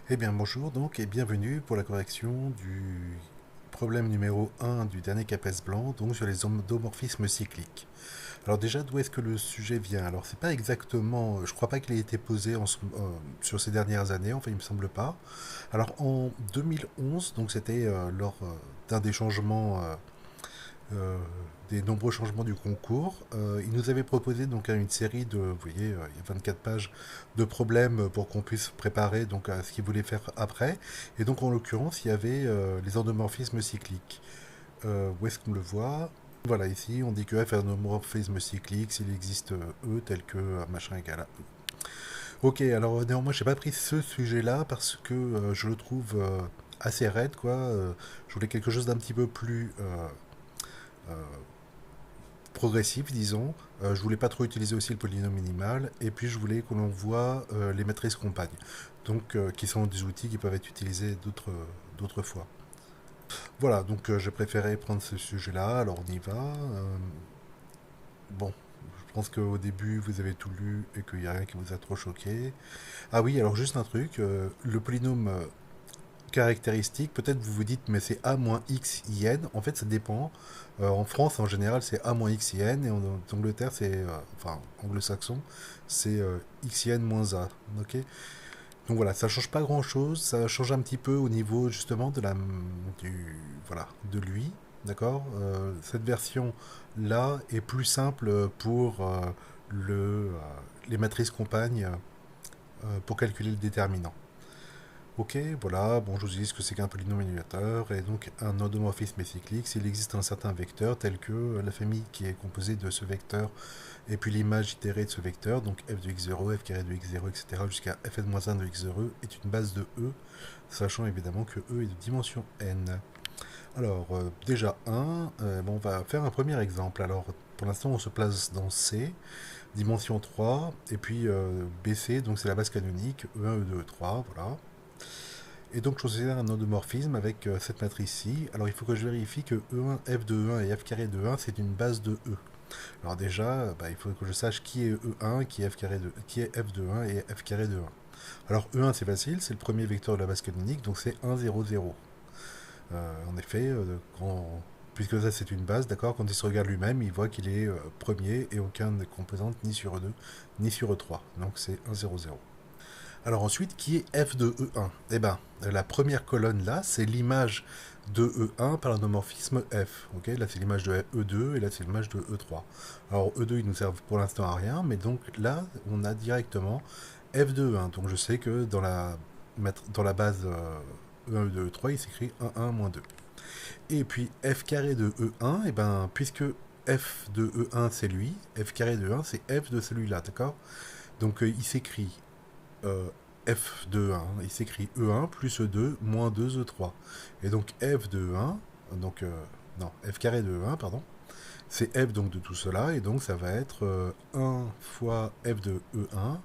Eh bien bonjour donc et bienvenue pour la correction du problème numéro 1 du dernier CAPES blanc, donc sur les endomorphismes cycliques. Alors déjà, d'où est-ce que le sujet vient? Alors c'est pas exactement, je crois pas qu'il ait été posé sur ces dernières années, enfin il me semble pas. Alors en 2011, donc c'était lors d'un des changements euh, des nombreux changements du concours. Il nous avait proposé donc une série de, vous voyez, il y a 24 pages de problèmes pour qu'on puisse préparer donc à ce qu'il voulait faire après. Et donc en l'occurrence, il y avait les endomorphismes cycliques. Où est-ce qu'on le voit? Voilà, ici, on dit que F est un endomorphisme cyclique s'il existe E tel que machin égal à E. Ok, alors néanmoins, j'ai pas pris ce sujet-là parce que je le trouve assez raide, quoi. Je voulais quelque chose d'un petit peu plus euh, progressif, disons. Je voulais pas trop utiliser aussi le polynôme minimal. Et puis je voulais que l'on voit les matrices compagnes. Donc, qui sont des outils qui peuvent être utilisés d'autres fois. Voilà, donc j'ai préféré prendre ce sujet-là. Alors on y va. Bon, je pense qu'au début vous avez tout lu et qu'il n'y a rien qui vous a trop choqué. Ah oui, alors juste un truc. Le polynôme caractéristique, peut-être vous vous dites, mais c'est A moins X IN. En fait, ça dépend. En France, en général, c'est A moins X IN. Et en Angleterre, enfin, anglo-saxon, c'est X IN moins A. Ok. Donc voilà, ça change pas grand-chose. Ça change un petit peu au niveau, justement, voilà, de lui. D'accord. Cette version-là est plus simple pour les matrices compagnes pour calculer le déterminant. Ok, voilà, bon, je vous dis ce que c'est qu'un polynôme annulateur, et donc un endomorphisme est cyclique s'il existe un certain vecteur tel que la famille qui est composée de ce vecteur, et puis l'image itérée de ce vecteur, donc f de x0, f carré de x0, etc., jusqu'à fn-1 de x0, est une base de E, sachant évidemment que E est de dimension n. Alors, déjà 1, bon, on va faire un premier exemple. Alors, pour l'instant, on se place dans C, dimension 3, et puis BC, donc c'est la base canonique, E1, E2, E3, voilà. Et donc je considère un endomorphisme avec cette matrice-ci. Alors il faut que je vérifie que E1, F de E1 et F carré de E1 c'est une base de E. Alors déjà, il faut que je sache qui est E1, qui est F de 1 et F carré de 1. Alors E1 c'est facile, c'est le premier vecteur de la base canonique, donc c'est 1, 0, 0. En effet, puisque ça c'est une base, d'accord, quand il se regarde lui-même, il voit qu'il est premier et aucun ne composante ni sur E2 ni sur E3. Donc c'est 1, 0, 0. Alors ensuite, qui est f de E1? Eh bien, la première colonne là, c'est l'image de E1 par l'endomorphisme f. Ok, là c'est l'image de E2 et là c'est l'image de E3. Alors E2 il nous sert pour l'instant à rien, mais donc là on a directement f de E1. Donc je sais que dans la base E1, E2, E3 il s'écrit 1, 1, moins 2. Et puis f carré de E1, eh ben, puisque f de E1 c'est lui, f carré de E1 c'est f de celui-là, d'accord? Donc il s'écrit f de 1, il s'écrit E1 plus E2 moins 2 E3. Et donc f de E1, donc non, f carré de E1, pardon, c'est f donc de tout cela, et donc ça va être 1 fois f de E1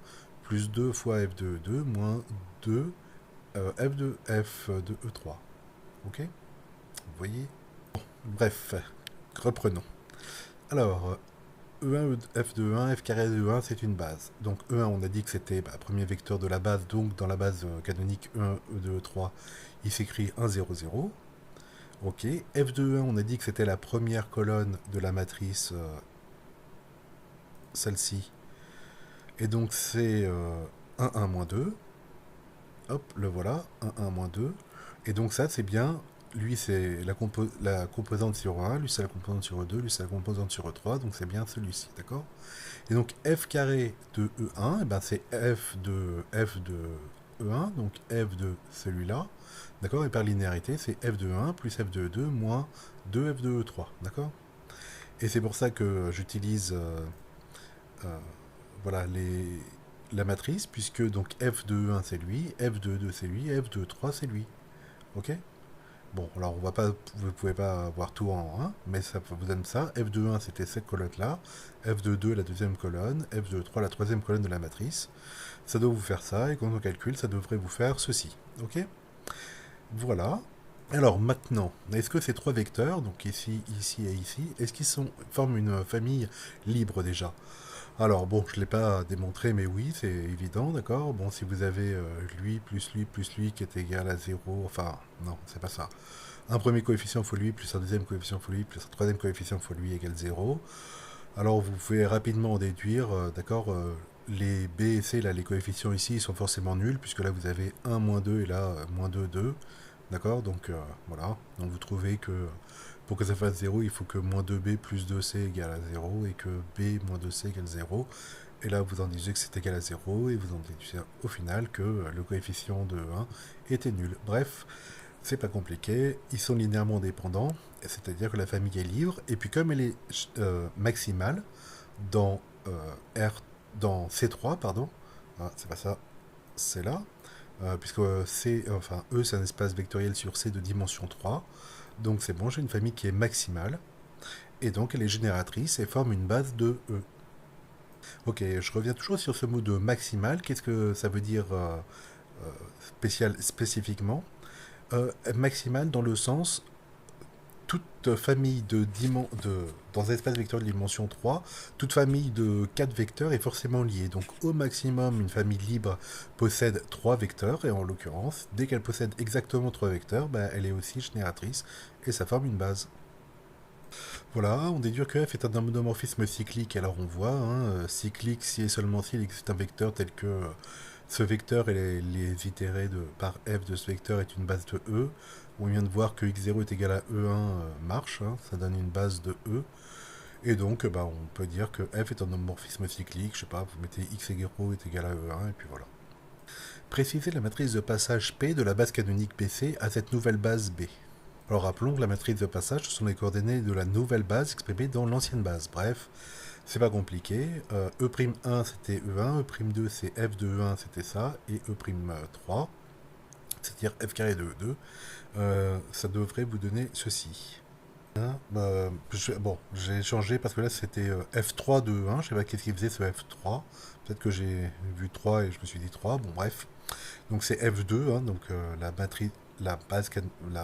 plus 2 fois f de E2 moins 2 f de E3. Ok? Vous voyez? Bref, reprenons. Alors, E1, f de E1, f carré de E1, c'est une base. Donc E1, on a dit que c'était premier vecteur de la base, donc dans la base canonique E1, E2, E3, il s'écrit 1, 0, 0. Ok. F de E1, on a dit que c'était la première colonne de la matrice, celle-ci. Et donc c'est 1, 1, moins 2. Hop, le voilà, 1, 1, moins 2. Et donc ça, c'est bien, lui c'est la composante sur 1, lui c'est la composante sur E2, lui c'est la composante sur E3, donc c'est bien celui-ci, d'accord? Et donc f carré de E1, eh ben c'est f de E1, donc f de celui-là, d'accord? Et par linéarité, c'est f de E1 plus f de E2 moins 2f de E3, d'accord? Et c'est pour ça que j'utilise euh, voilà, la matrice, puisque donc f de E1 c'est lui, f de E2 c'est lui, f de E3 c'est lui, ok? Bon, alors vous ne pouvez pas avoir tout en 1, mais ça vous donne ça. F de 1, c'était cette colonne-là. F de 2, la deuxième colonne. F de 3, la troisième colonne de la matrice. Ça doit vous faire ça, et quand on calcule, ça devrait vous faire ceci. Ok? Voilà. Alors maintenant, est-ce que ces trois vecteurs, donc ici, ici et ici, est-ce qu'ils forment une famille libre déjà? Alors bon, je ne l'ai pas démontré, mais oui, c'est évident, d'accord. Bon, si vous avez lui plus lui qui est égal à zéro, enfin, non, c'est pas ça. Un premier coefficient fois lui plus un deuxième coefficient fois lui plus un troisième coefficient fois lui égale zéro. Alors vous pouvez rapidement en déduire, d'accord, les B et C, là, les coefficients ici, ils sont forcément nuls, puisque là vous avez un moins 2 et là moins 2 2. D'accord. Donc voilà. Donc vous trouvez que pour que ça fasse zéro, il faut que moins 2B plus 2C égale à zéro et que B moins 2C égale zéro. Et là, vous en déduisez que c'est égal à zéro et vous en déduisez au final que le coefficient de 1 était nul. Bref, c'est pas compliqué, ils sont linéairement dépendants, c'est-à-dire que la famille est libre, et puis comme elle est maximale dans R, dans C3, pardon, ah, c'est pas ça, c'est là, puisque C, enfin E c'est un espace vectoriel sur C de dimension 3, donc c'est bon, j'ai une famille qui est maximale, et donc elle est génératrice et forme une base de E. Ok, je reviens toujours sur ce mot de maximal, qu'est-ce que ça veut dire spécifiquement? Maximal dans le sens toute famille dans un espace vectoriel de dimension 3, toute famille de 4 vecteurs est forcément liée. Donc au maximum, une famille libre possède 3 vecteurs, et en l'occurrence, dès qu'elle possède exactement 3 vecteurs, bah, elle est aussi génératrice, et ça forme une base. Voilà, on déduit que f est un monomorphisme cyclique, alors on voit, hein, cyclique si et seulement si il existe un vecteur tel que ce vecteur et les itérés par f de ce vecteur est une base de E. On vient de voir que x0 est égal à E1 marche, hein, ça donne une base de E. Et donc bah, on peut dire que f est un homomorphisme cyclique, je sais pas, vous mettez x0 est égal à E1 et puis voilà. Précisez la matrice de passage P de la base canonique BC à cette nouvelle base B. Alors rappelons que la matrice de passage, ce sont les coordonnées de la nouvelle base exprimée dans l'ancienne base. Bref, c'est pas compliqué. E'1 c'était E1, E'2 c'est F de E1 c'était ça, et E'3, c'est-à-dire F carré de E2, ça devrait vous donner ceci. Hein, bon, j'ai changé parce que là c'était F3 de E1, je sais pas qu'est-ce qu'il faisait ce F3. Peut-être que j'ai vu 3 et je me suis dit 3, bon bref. Donc c'est F2, hein, donc la matrice, la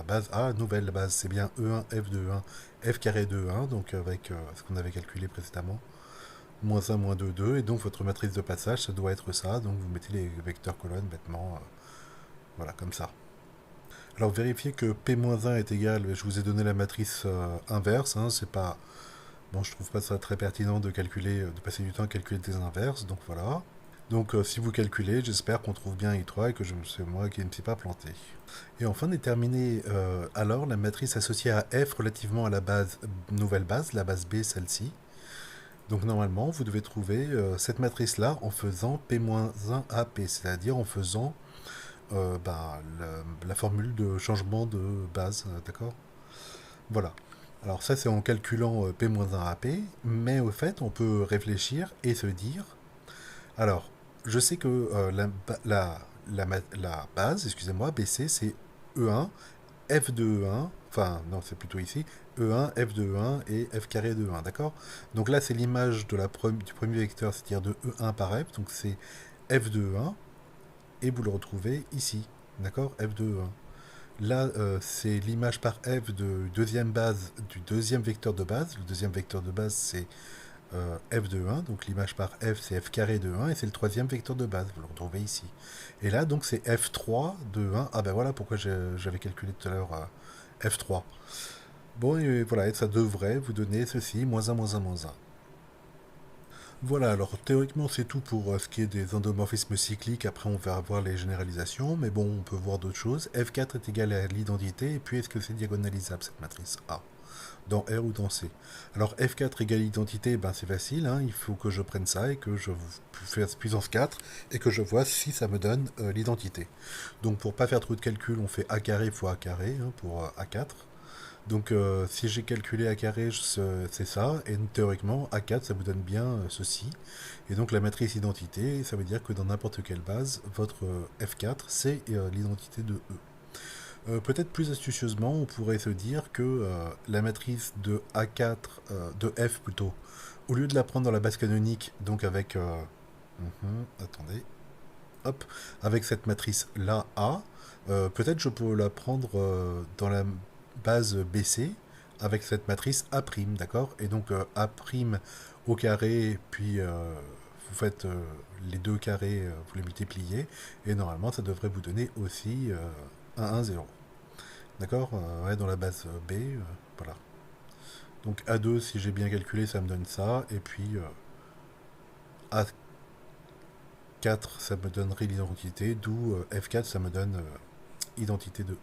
base A, nouvelle base, c'est bien E1, F de E1, F carré de E1, donc avec ce qu'on avait calculé précédemment, moins 1, moins 2, 2, et donc votre matrice de passage, ça doit être ça, donc vous mettez les vecteurs colonnes bêtement, voilà, comme ça. Alors vérifiez que P-1 est égal, je vous ai donné la matrice inverse, hein, c'est pas, bon je trouve pas ça très pertinent de calculer, de passer du temps à calculer des inverses, donc voilà. Donc si vous calculez, j'espère qu'on trouve bien I3 et que c'est moi qui ne me suis pas planté. Et enfin, déterminer alors la matrice associée à F relativement à la base, nouvelle base, la base B, celle-ci. Donc normalement, vous devez trouver cette matrice-là en faisant P-1 AP, c'est-à-dire en faisant la formule de changement de base, d'accord. Voilà. Alors ça, c'est en calculant P-1 AP, mais au fait, on peut réfléchir et se dire, alors, je sais que la base, excusez-moi, BC, c'est E1, F de E1, enfin, non, c'est plutôt ici, E1, F de E1 et F carré de E1, d'accord. Donc là, c'est l'image de du premier vecteur, c'est-à-dire de E1 par F, donc c'est F de E1, et vous le retrouvez ici, d'accord, F de E1. Là, c'est l'image par F de deuxième base, du deuxième vecteur de base. Le deuxième vecteur de base, c'est f de 1, donc l'image par f c'est f carré de 1 et c'est le troisième vecteur de base, vous le retrouvez ici. Et là donc c'est f3 de 1, ah ben voilà pourquoi j'avais calculé tout à l'heure f3. Bon et voilà, et ça devrait vous donner ceci, moins 1, moins 1, moins 1. Voilà, alors théoriquement c'est tout pour ce qui est des endomorphismes cycliques, après on va voir les généralisations, mais bon on peut voir d'autres choses. F4 est égal à l'identité, et puis est-ce que c'est diagonalisable cette matrice A dans R ou dans C. Alors F4 égale identité, ben c'est facile, hein, il faut que je prenne ça et que je fasse puissance 4 et que je vois si ça me donne l'identité. Donc pour pas faire trop de calculs, on fait A carré fois A carré hein, pour A4. Donc si j'ai calculé A carré, c'est ça, et théoriquement A4 ça vous donne bien ceci. Et donc la matrice identité, ça veut dire que dans n'importe quelle base, votre F4 c'est l'identité de E. Peut-être plus astucieusement, on pourrait se dire que la matrice de A4, de F plutôt, au lieu de la prendre dans la base canonique, donc avec, attendez, hop, avec cette matrice-là A, peut-être je peux la prendre dans la base BC, avec cette matrice A', d'accord? Et donc A' au carré, puis vous faites les deux carrés, vous les multipliez, et normalement ça devrait vous donner aussi 1, 1, 0. D'accord? Ouais, dans la base B, voilà. Donc A2, si j'ai bien calculé, ça me donne ça, et puis A4, ça me donnerait l'identité, d'où F4, ça me donne identité de E.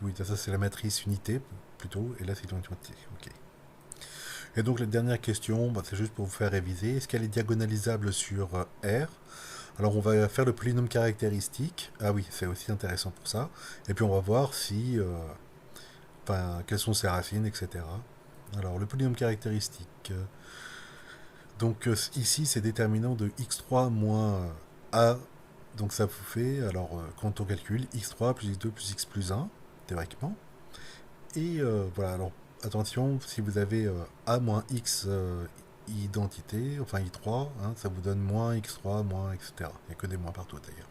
Oui, ça c'est la matrice unité, plutôt, et là c'est l'identité. Ok. Et donc la dernière question, bah, c'est juste pour vous faire réviser. Est-ce qu'elle est diagonalisable sur R? Alors on va faire le polynôme caractéristique. Ah oui, c'est aussi intéressant pour ça. Et puis on va voir si, enfin, quelles sont ses racines, etc. Alors le polynôme caractéristique. Donc ici c'est déterminant de x3 moins a. Donc ça vous fait, alors quand on calcule, x3 plus x2 plus x plus 1, théoriquement. Et voilà, alors attention, si vous avez a moins x identité, enfin i3, hein, ça vous donne moins x3, moins, etc. Il n'y a que des moins partout d'ailleurs.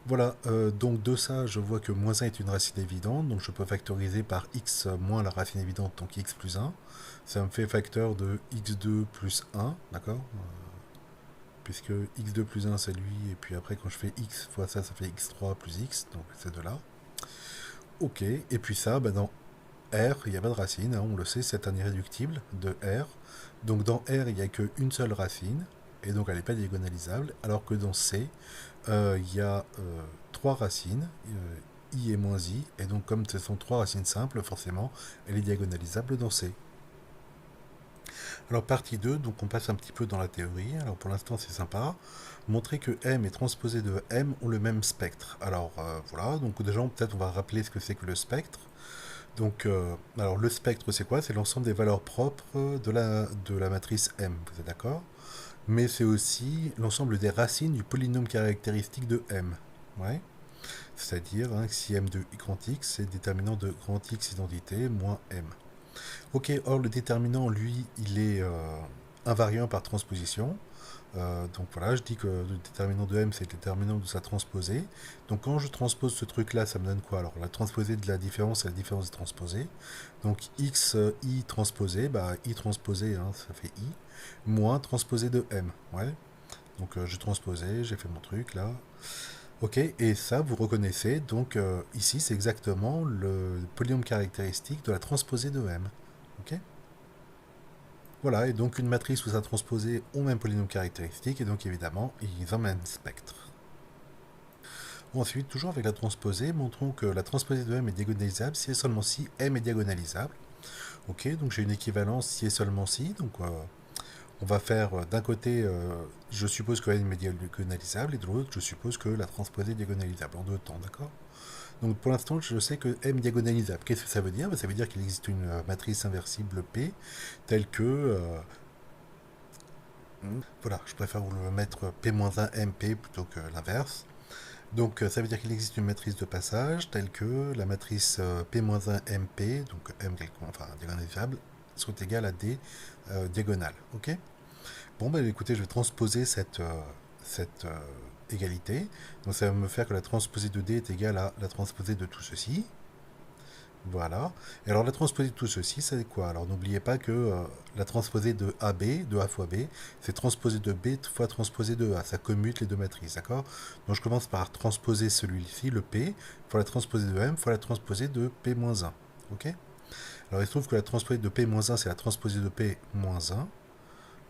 Voilà, donc de ça, je vois que moins 1 est une racine évidente, donc je peux factoriser par x moins la racine évidente, donc x plus 1. Ça me fait facteur de x2 plus 1, d'accord? Puisque x2 plus 1 c'est lui, et puis après quand je fais x fois ça, ça fait x3 plus x, donc c'est de là. Ok, et puis ça, bah, dans R, il n'y a pas de racine, hein, on le sait, c'est un irréductible de R. Donc dans R, il n'y a qu'une seule racine, et donc elle n'est pas diagonalisable, alors que dans C, il y a trois racines, I et moins I, et donc comme ce sont trois racines simples, forcément, elle est diagonalisable dans C. Alors partie 2, donc on passe un petit peu dans la théorie, alors pour l'instant c'est sympa, montrer que M et transposé de M ont le même spectre. Alors voilà, donc déjà peut-être on va rappeler ce que c'est que le spectre. Donc, alors le spectre, c'est quoi? C'est l'ensemble des valeurs propres de la matrice M, vous êtes d'accord? Mais c'est aussi l'ensemble des racines du polynôme caractéristique de M. Ouais. C'est-à-dire, hein, si M de grand X, c'est déterminant de grand X identité moins M. Ok, or le déterminant, lui, il est invariant par transposition. Donc voilà, je dis que le déterminant de M, c'est le déterminant de sa transposée. Donc quand je transpose ce truc-là, ça me donne quoi? Alors la transposée de la différence, c'est la différence de transposée. Donc x, i transposé, bah i transposé, hein, ça fait i, moins transposé de M. Ouais. Donc j'ai transposé, j'ai fait mon truc là. Ok, et ça, vous reconnaissez, donc ici, c'est exactement le polynôme caractéristique de la transposée de M. Ok. Voilà, et donc une matrice ou sa transposée ont même polynôme caractéristique, et donc évidemment, ils ont même spectre. Ensuite, toujours avec la transposée, montrons que la transposée de M est diagonalisable si et seulement si M est diagonalisable. Ok, donc j'ai une équivalence si et seulement si, donc on va faire d'un côté, je suppose que M est diagonalisable, et de l'autre, je suppose que la transposée est diagonalisable, en deux temps, d'accord? Donc pour l'instant, je sais que M est diagonalisable. Qu'est-ce que ça veut dire? Ça veut dire qu'il existe une matrice inversible P, telle que voilà, je préfère vous le mettre P-1MP plutôt que l'inverse. Donc ça veut dire qu'il existe une matrice de passage telle que la matrice P-1MP, donc M enfin diagonalisable, soit égale à D diagonale. Ok. Bon, bah écoutez, je vais transposer cette égalité. Donc ça va me faire que la transposée de D est égale à la transposée de tout ceci. Voilà. Et alors la transposée de tout ceci, c'est quoi? Alors n'oubliez pas que la transposée de AB, de A fois B, c'est transposée de B fois transposée de A. Ça commute les deux matrices, d'accord? Donc je commence par transposer celui-ci, le P, fois la transposée de M, fois la transposée de P-1. Ok? Alors il se trouve que la transposée de P-1, c'est la transposée de P-1.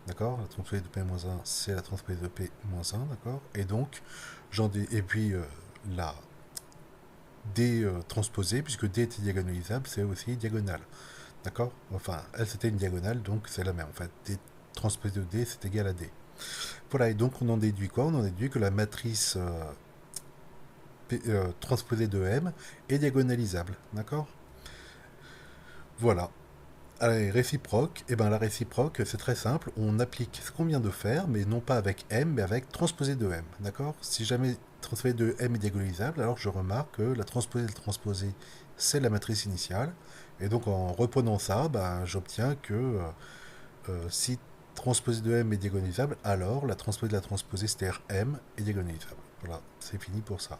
D'accord? La transposée de P-1, c'est la transposée de P-1, d'accord? Et donc, et puis la D transposée, puisque D était diagonalisable, c'est aussi diagonale. D'accord? Enfin, elle c'était une diagonale, donc c'est la même. En fait, D transposée de D, c'est égal à D. Voilà, et donc on en déduit quoi? On en déduit que la matrice transposée de M est diagonalisable. D'accord? Voilà. Allez, réciproque, et bien la réciproque, c'est très simple, on applique ce qu'on vient de faire, mais non pas avec M, mais avec transposé de M, d'accord? Si jamais transposé de M est diagonalisable, alors je remarque que la transposée de transposé, c'est la matrice initiale, et donc en reprenant ça, ben, j'obtiens que si transposé de M est diagonalisable, alors la transposée de la transposée, c'est-à-dire M, est diagonalisable. Voilà, c'est fini pour ça.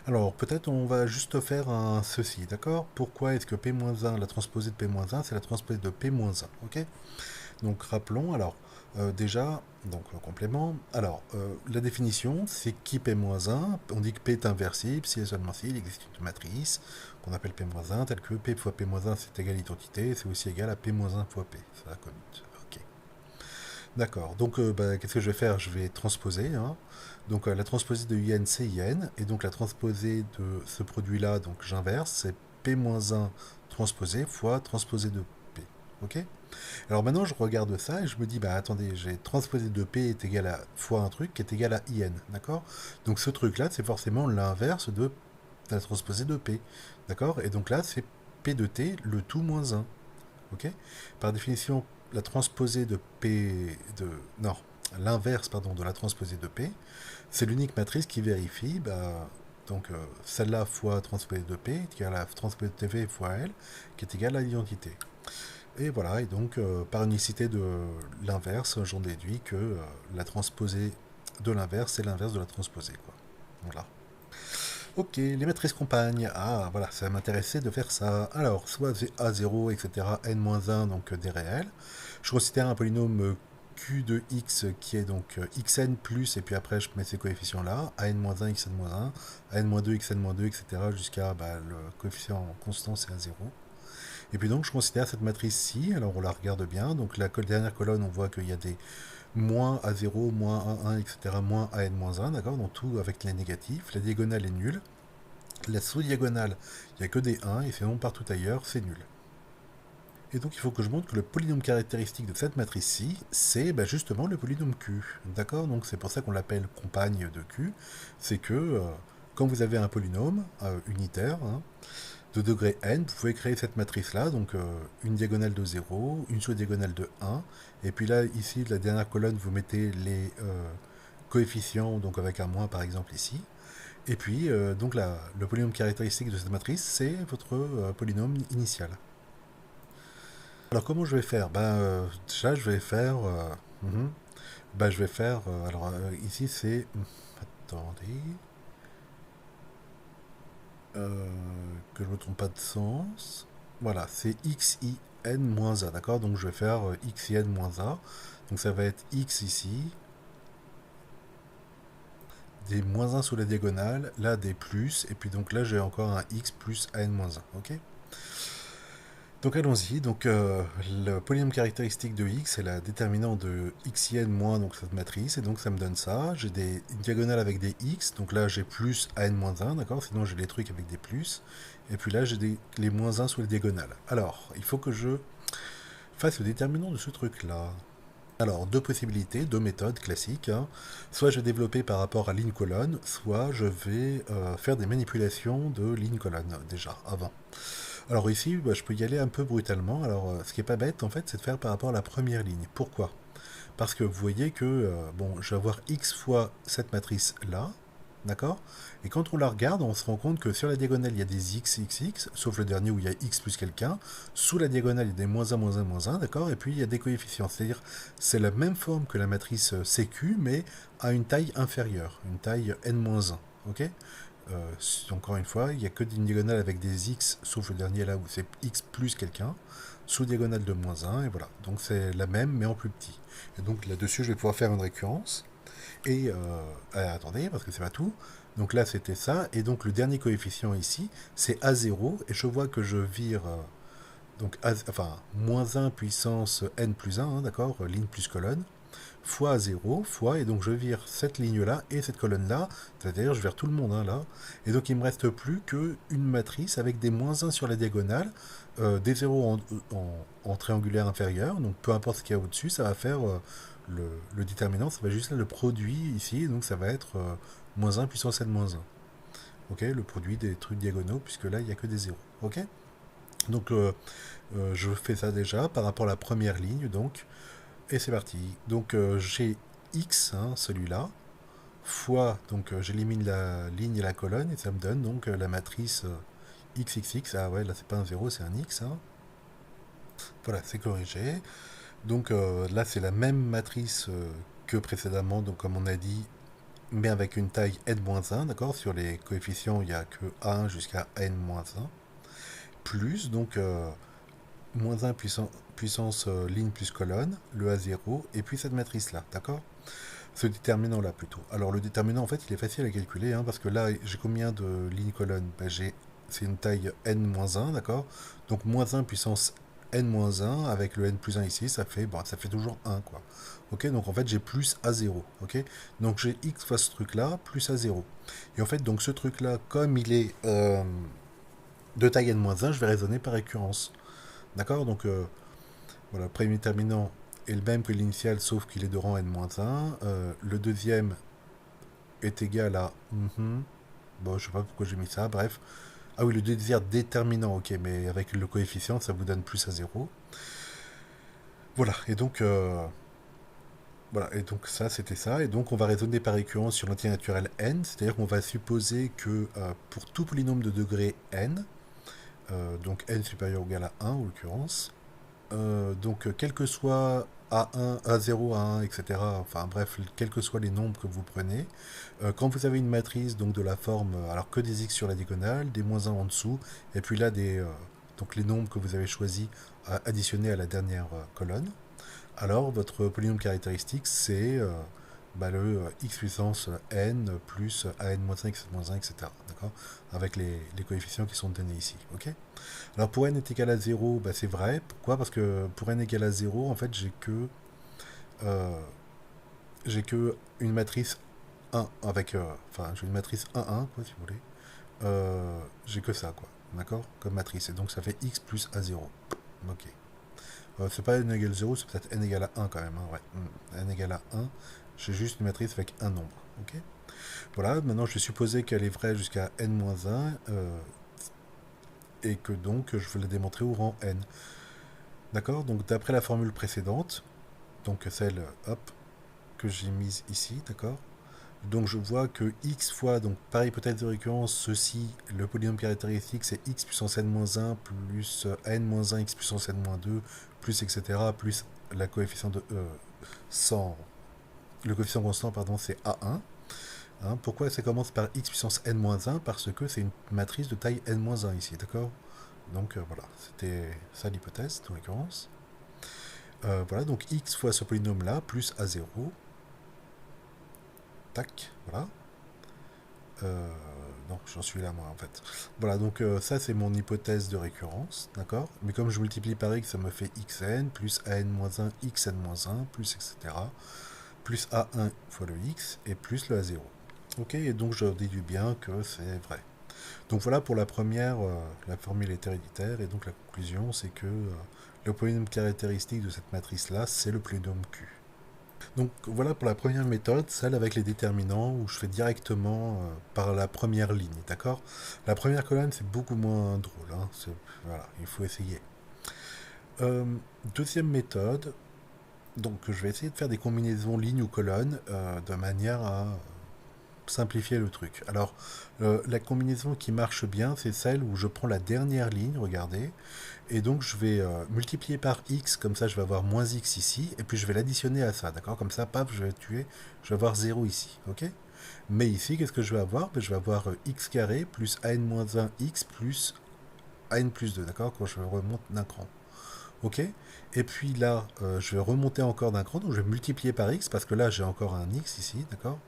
Alors, peut-être on va juste faire un ceci, d'accord? Pourquoi est-ce que P-1, la transposée de P-1, c'est la transposée de P-1, ok? Donc, rappelons, alors, déjà, donc, complément. Alors, la définition, c'est qui P-1? On dit que P est inversible si et seulement s'il existe une matrice qu'on appelle P-1, telle que P fois P-1 c'est égal à l'identité, c'est aussi égal à P-1 fois P. C'est la commute. Ok. D'accord. Donc, bah, qu'est-ce que je vais faire? Je vais transposer, hein. Donc, la transposée de IN, c'est IN. Et donc, la transposée de ce produit-là, donc j'inverse, c'est P-1 transposé fois transposé de P. Ok? Alors maintenant, je regarde ça et je me dis, bah attendez, j'ai transposé de P est égal à fois un truc qui est égal à IN. D'accord? Donc, ce truc-là, c'est forcément l'inverse de la transposée de P. D'accord? Et donc là, c'est P de T, le tout moins un. Ok. Par définition, la transposée de P de non, l'inverse pardon de la transposée de P, c'est l'unique matrice qui vérifie bah, donc celle-là fois transposée de P qui est égal à la transposée de TV fois L qui est égale à l'identité. Et voilà, et donc par unicité de l'inverse, j'en déduis que la transposée de l'inverse, c'est l'inverse de la transposée, quoi. Voilà. Ok, les matrices compagnes. Ah, voilà, ça m'intéressait de faire ça. Alors, soit A0, etc., n-1, donc des réels. Je considère un polynôme Q de x qui est donc xn plus, et puis après je mets ces coefficients-là, an-1, xn-1, an-2, xn-2, etc., jusqu'à bah, le coefficient constant, c'est à 0. Et puis donc je considère cette matrice-ci, alors on la regarde bien, donc la dernière colonne, on voit qu'il y a des moins A0, moins A1, etc., moins an-1, d'accord, donc tout avec les négatifs, la diagonale est nulle. La sous-diagonale, il n'y a que des 1 et sinon partout ailleurs, c'est nul. Et donc il faut que je montre que le polynôme caractéristique de cette matrice-ci, c'est bah, justement le polynôme Q. D'accord? Donc c'est pour ça qu'on l'appelle compagne de Q. C'est que quand vous avez un polynôme unitaire, hein, de degré n, vous pouvez créer cette matrice-là, donc une diagonale de 0, une sous-diagonale de 1, et puis là, ici, la dernière colonne, vous mettez les coefficients, donc avec un moins par exemple ici, et puis, donc le polynôme caractéristique de cette matrice, c'est votre polynôme initial. Alors, comment je vais faire? Ben, déjà, je vais faire... ben, je vais faire... alors, ici, c'est... Attendez... que je ne me trompe pas de sens. Voilà, c'est xin moins a, d'accord? Donc, je vais faire xin moins a. Donc, ça va être x ici, des moins un sous la diagonale, là des plus, et puis donc là j'ai encore un x plus an-1, ok? Donc allons-y, donc le polynôme caractéristique de x c'est la déterminante de xin moins donc cette matrice, et donc ça me donne ça, j'ai une diagonale avec des x, donc là j'ai plus an-1, d'accord? Sinon j'ai des trucs avec des plus, et puis là j'ai les moins un sous la diagonale. Alors, il faut que je fasse le déterminant de ce truc-là. Alors, deux possibilités, deux méthodes classiques, hein. Soit je vais développer par rapport à ligne-colonne, soit je vais faire des manipulations de ligne-colonne, déjà, avant. Alors ici, bah, je peux y aller un peu brutalement. Alors, ce qui est pas bête, en fait, c'est de faire par rapport à la première ligne. Pourquoi? Parce que vous voyez que, bon, je vais avoir x fois cette matrice-là, d'accord? Et quand on la regarde, on se rend compte que sur la diagonale, il y a des x, x, x, sauf le dernier où il y a x plus quelqu'un. Sous la diagonale, il y a des moins 1, moins 1, moins 1, d'accord? Et puis, il y a des coefficients. C'est-à-dire, c'est la même forme que la matrice CQ, mais à une taille inférieure, une taille n-1, ok? Encore une fois, il n'y a que une diagonale avec des x, sauf le dernier là où c'est x plus quelqu'un, sous diagonale de moins 1, et voilà. Donc c'est la même, mais en plus petit. Et donc là-dessus, je vais pouvoir faire une récurrence. Et attendez, parce que c'est pas tout. Donc là, c'était ça. Et donc le dernier coefficient ici, c'est A0. Et je vois que je vire donc enfin, moins 1 puissance n plus 1, hein, d'accord, ligne plus colonne, fois 0, fois, et donc je vire cette ligne-là et cette colonne-là, c'est-à-dire je vire tout le monde, hein, là, et donc il me reste plus qu'une matrice avec des moins 1 sur la diagonale, des 0 en triangulaire inférieur, donc peu importe ce qu'il y a au-dessus, ça va faire le déterminant, ça va juste là le produit ici, donc ça va être moins 1 puissance n moins 1. Ok, le produit des trucs diagonaux, puisque là il n'y a que des 0. Ok, donc je fais ça déjà par rapport à la première ligne, donc, et c'est parti. Donc j'ai x, hein, celui-là, fois, donc j'élimine la ligne et la colonne, et ça me donne donc la matrice xxx. Ah ouais, là c'est pas un 0, c'est un x, hein. Voilà, c'est corrigé. Donc là c'est la même matrice que précédemment, donc comme on a dit, mais avec une taille n-1, d'accord? Sur les coefficients, il n'y a que a1 jusqu'à n-1, plus, donc, moins 1 puissance ligne plus colonne, le A0, et puis cette matrice-là, d'accord? Ce déterminant-là, plutôt. Alors, le déterminant, en fait, il est facile à calculer, hein, parce que là, j'ai combien de lignes colonnes? Ben, c'est une taille n-1, d'accord? Donc, moins 1 puissance n-1, avec le n plus 1 ici, bon, ça fait toujours 1, quoi. Ok, donc en fait, j'ai plus A0, ok? Donc, j'ai x fois ce truc-là, plus A0. Et en fait, donc ce truc-là, comme il est de taille n-1, je vais raisonner par récurrence. D'accord? Donc, voilà, le premier déterminant est le même que l'initial, sauf qu'il est de rang n-1. Le deuxième est égal à... bon, je sais pas pourquoi j'ai mis ça, bref. Ah oui, le deuxième déterminant, ok, mais avec le coefficient, ça vous donne plus à 0. Voilà, et donc ça, c'était ça. Et donc, on va raisonner par récurrence sur l'entier naturel n, c'est-à-dire qu'on va supposer que pour tout polynôme de degré n, donc n supérieur ou égal à 1 en l'occurrence, donc, quel que soit A1, A0, A1, etc., enfin bref, quels que soient les nombres que vous prenez, quand vous avez une matrice donc de la forme, alors que des x sur la diagonale, des moins 1 en dessous, et puis là, donc les nombres que vous avez choisis additionnés à la dernière colonne, alors votre polynôme caractéristique, c'est bah, le x puissance n plus an-1, x-1, etc. D'accord? Avec les coefficients qui sont donnés ici. Ok? Alors pour n est égal à 0, bah, c'est vrai. Pourquoi? Parce que pour n égal à 0, en fait, euh, j'ai que une matrice 1 avec... enfin, j'ai une matrice 1, 1, quoi, si vous voulez. J'ai que ça, quoi. D'accord? Comme matrice. Et donc ça fait x plus a0. Ok. C'est pas n égale 0, c'est peut-être n égale à 1 quand même. Hein, ouais. N égale à 1. J'ai juste une matrice avec un nombre. Ok? Voilà, maintenant je vais supposer qu'elle est vraie jusqu'à n-1 et que donc je vais la démontrer au rang n. D'accord? Donc d'après la formule précédente, donc celle hop, que j'ai mise ici, d'accord? Donc je vois que x fois, donc par hypothèse de récurrence, ceci, le polynôme caractéristique, c'est x puissance n-1 plus n-1 x puissance n-2 plus etc. plus la coefficient de 100, le coefficient constant, pardon, c'est a1. Hein, pourquoi ça commence par x puissance n-1? Parce que c'est une matrice de taille n-1 ici, d'accord? Donc voilà, c'était ça l'hypothèse de récurrence. Voilà, donc x fois ce polynôme-là, plus a0. Tac, voilà. Non, j'en suis là, moi, en fait. Voilà, donc ça, c'est mon hypothèse de récurrence, d'accord? Mais comme je multiplie par x, ça me fait xn, plus an-1, xn-1, plus etc. Plus a1 fois le x, et plus le a0. Ok, et donc je déduis bien que c'est vrai. Donc voilà pour la première, la formule est héréditaire, et donc la conclusion, c'est que le polynôme caractéristique de cette matrice-là, c'est le polynôme Q. Donc voilà pour la première méthode, celle avec les déterminants, où je fais directement par la première ligne, d'accord? La première colonne, c'est beaucoup moins drôle, hein, voilà, il faut essayer. Euh, Deuxième méthode, donc je vais essayer de faire des combinaisons lignes ou colonnes de manière à simplifier le truc. Alors, la combinaison qui marche bien, c'est celle où je prends la dernière ligne, regardez, et donc je vais multiplier par x, comme ça je vais avoir moins x ici, et puis je vais l'additionner à ça, d'accord? Comme ça, paf, je vais avoir 0 ici, ok? Mais ici, qu'est-ce que je vais avoir? Ben, je vais avoir x carré plus an-1x plus an plus 2, d'accord? Quand je remonte d'un cran. Ok? Et puis là, je vais remonter encore d'un cran, donc je vais multiplier par x, parce que là j'ai encore un x ici, d'accord?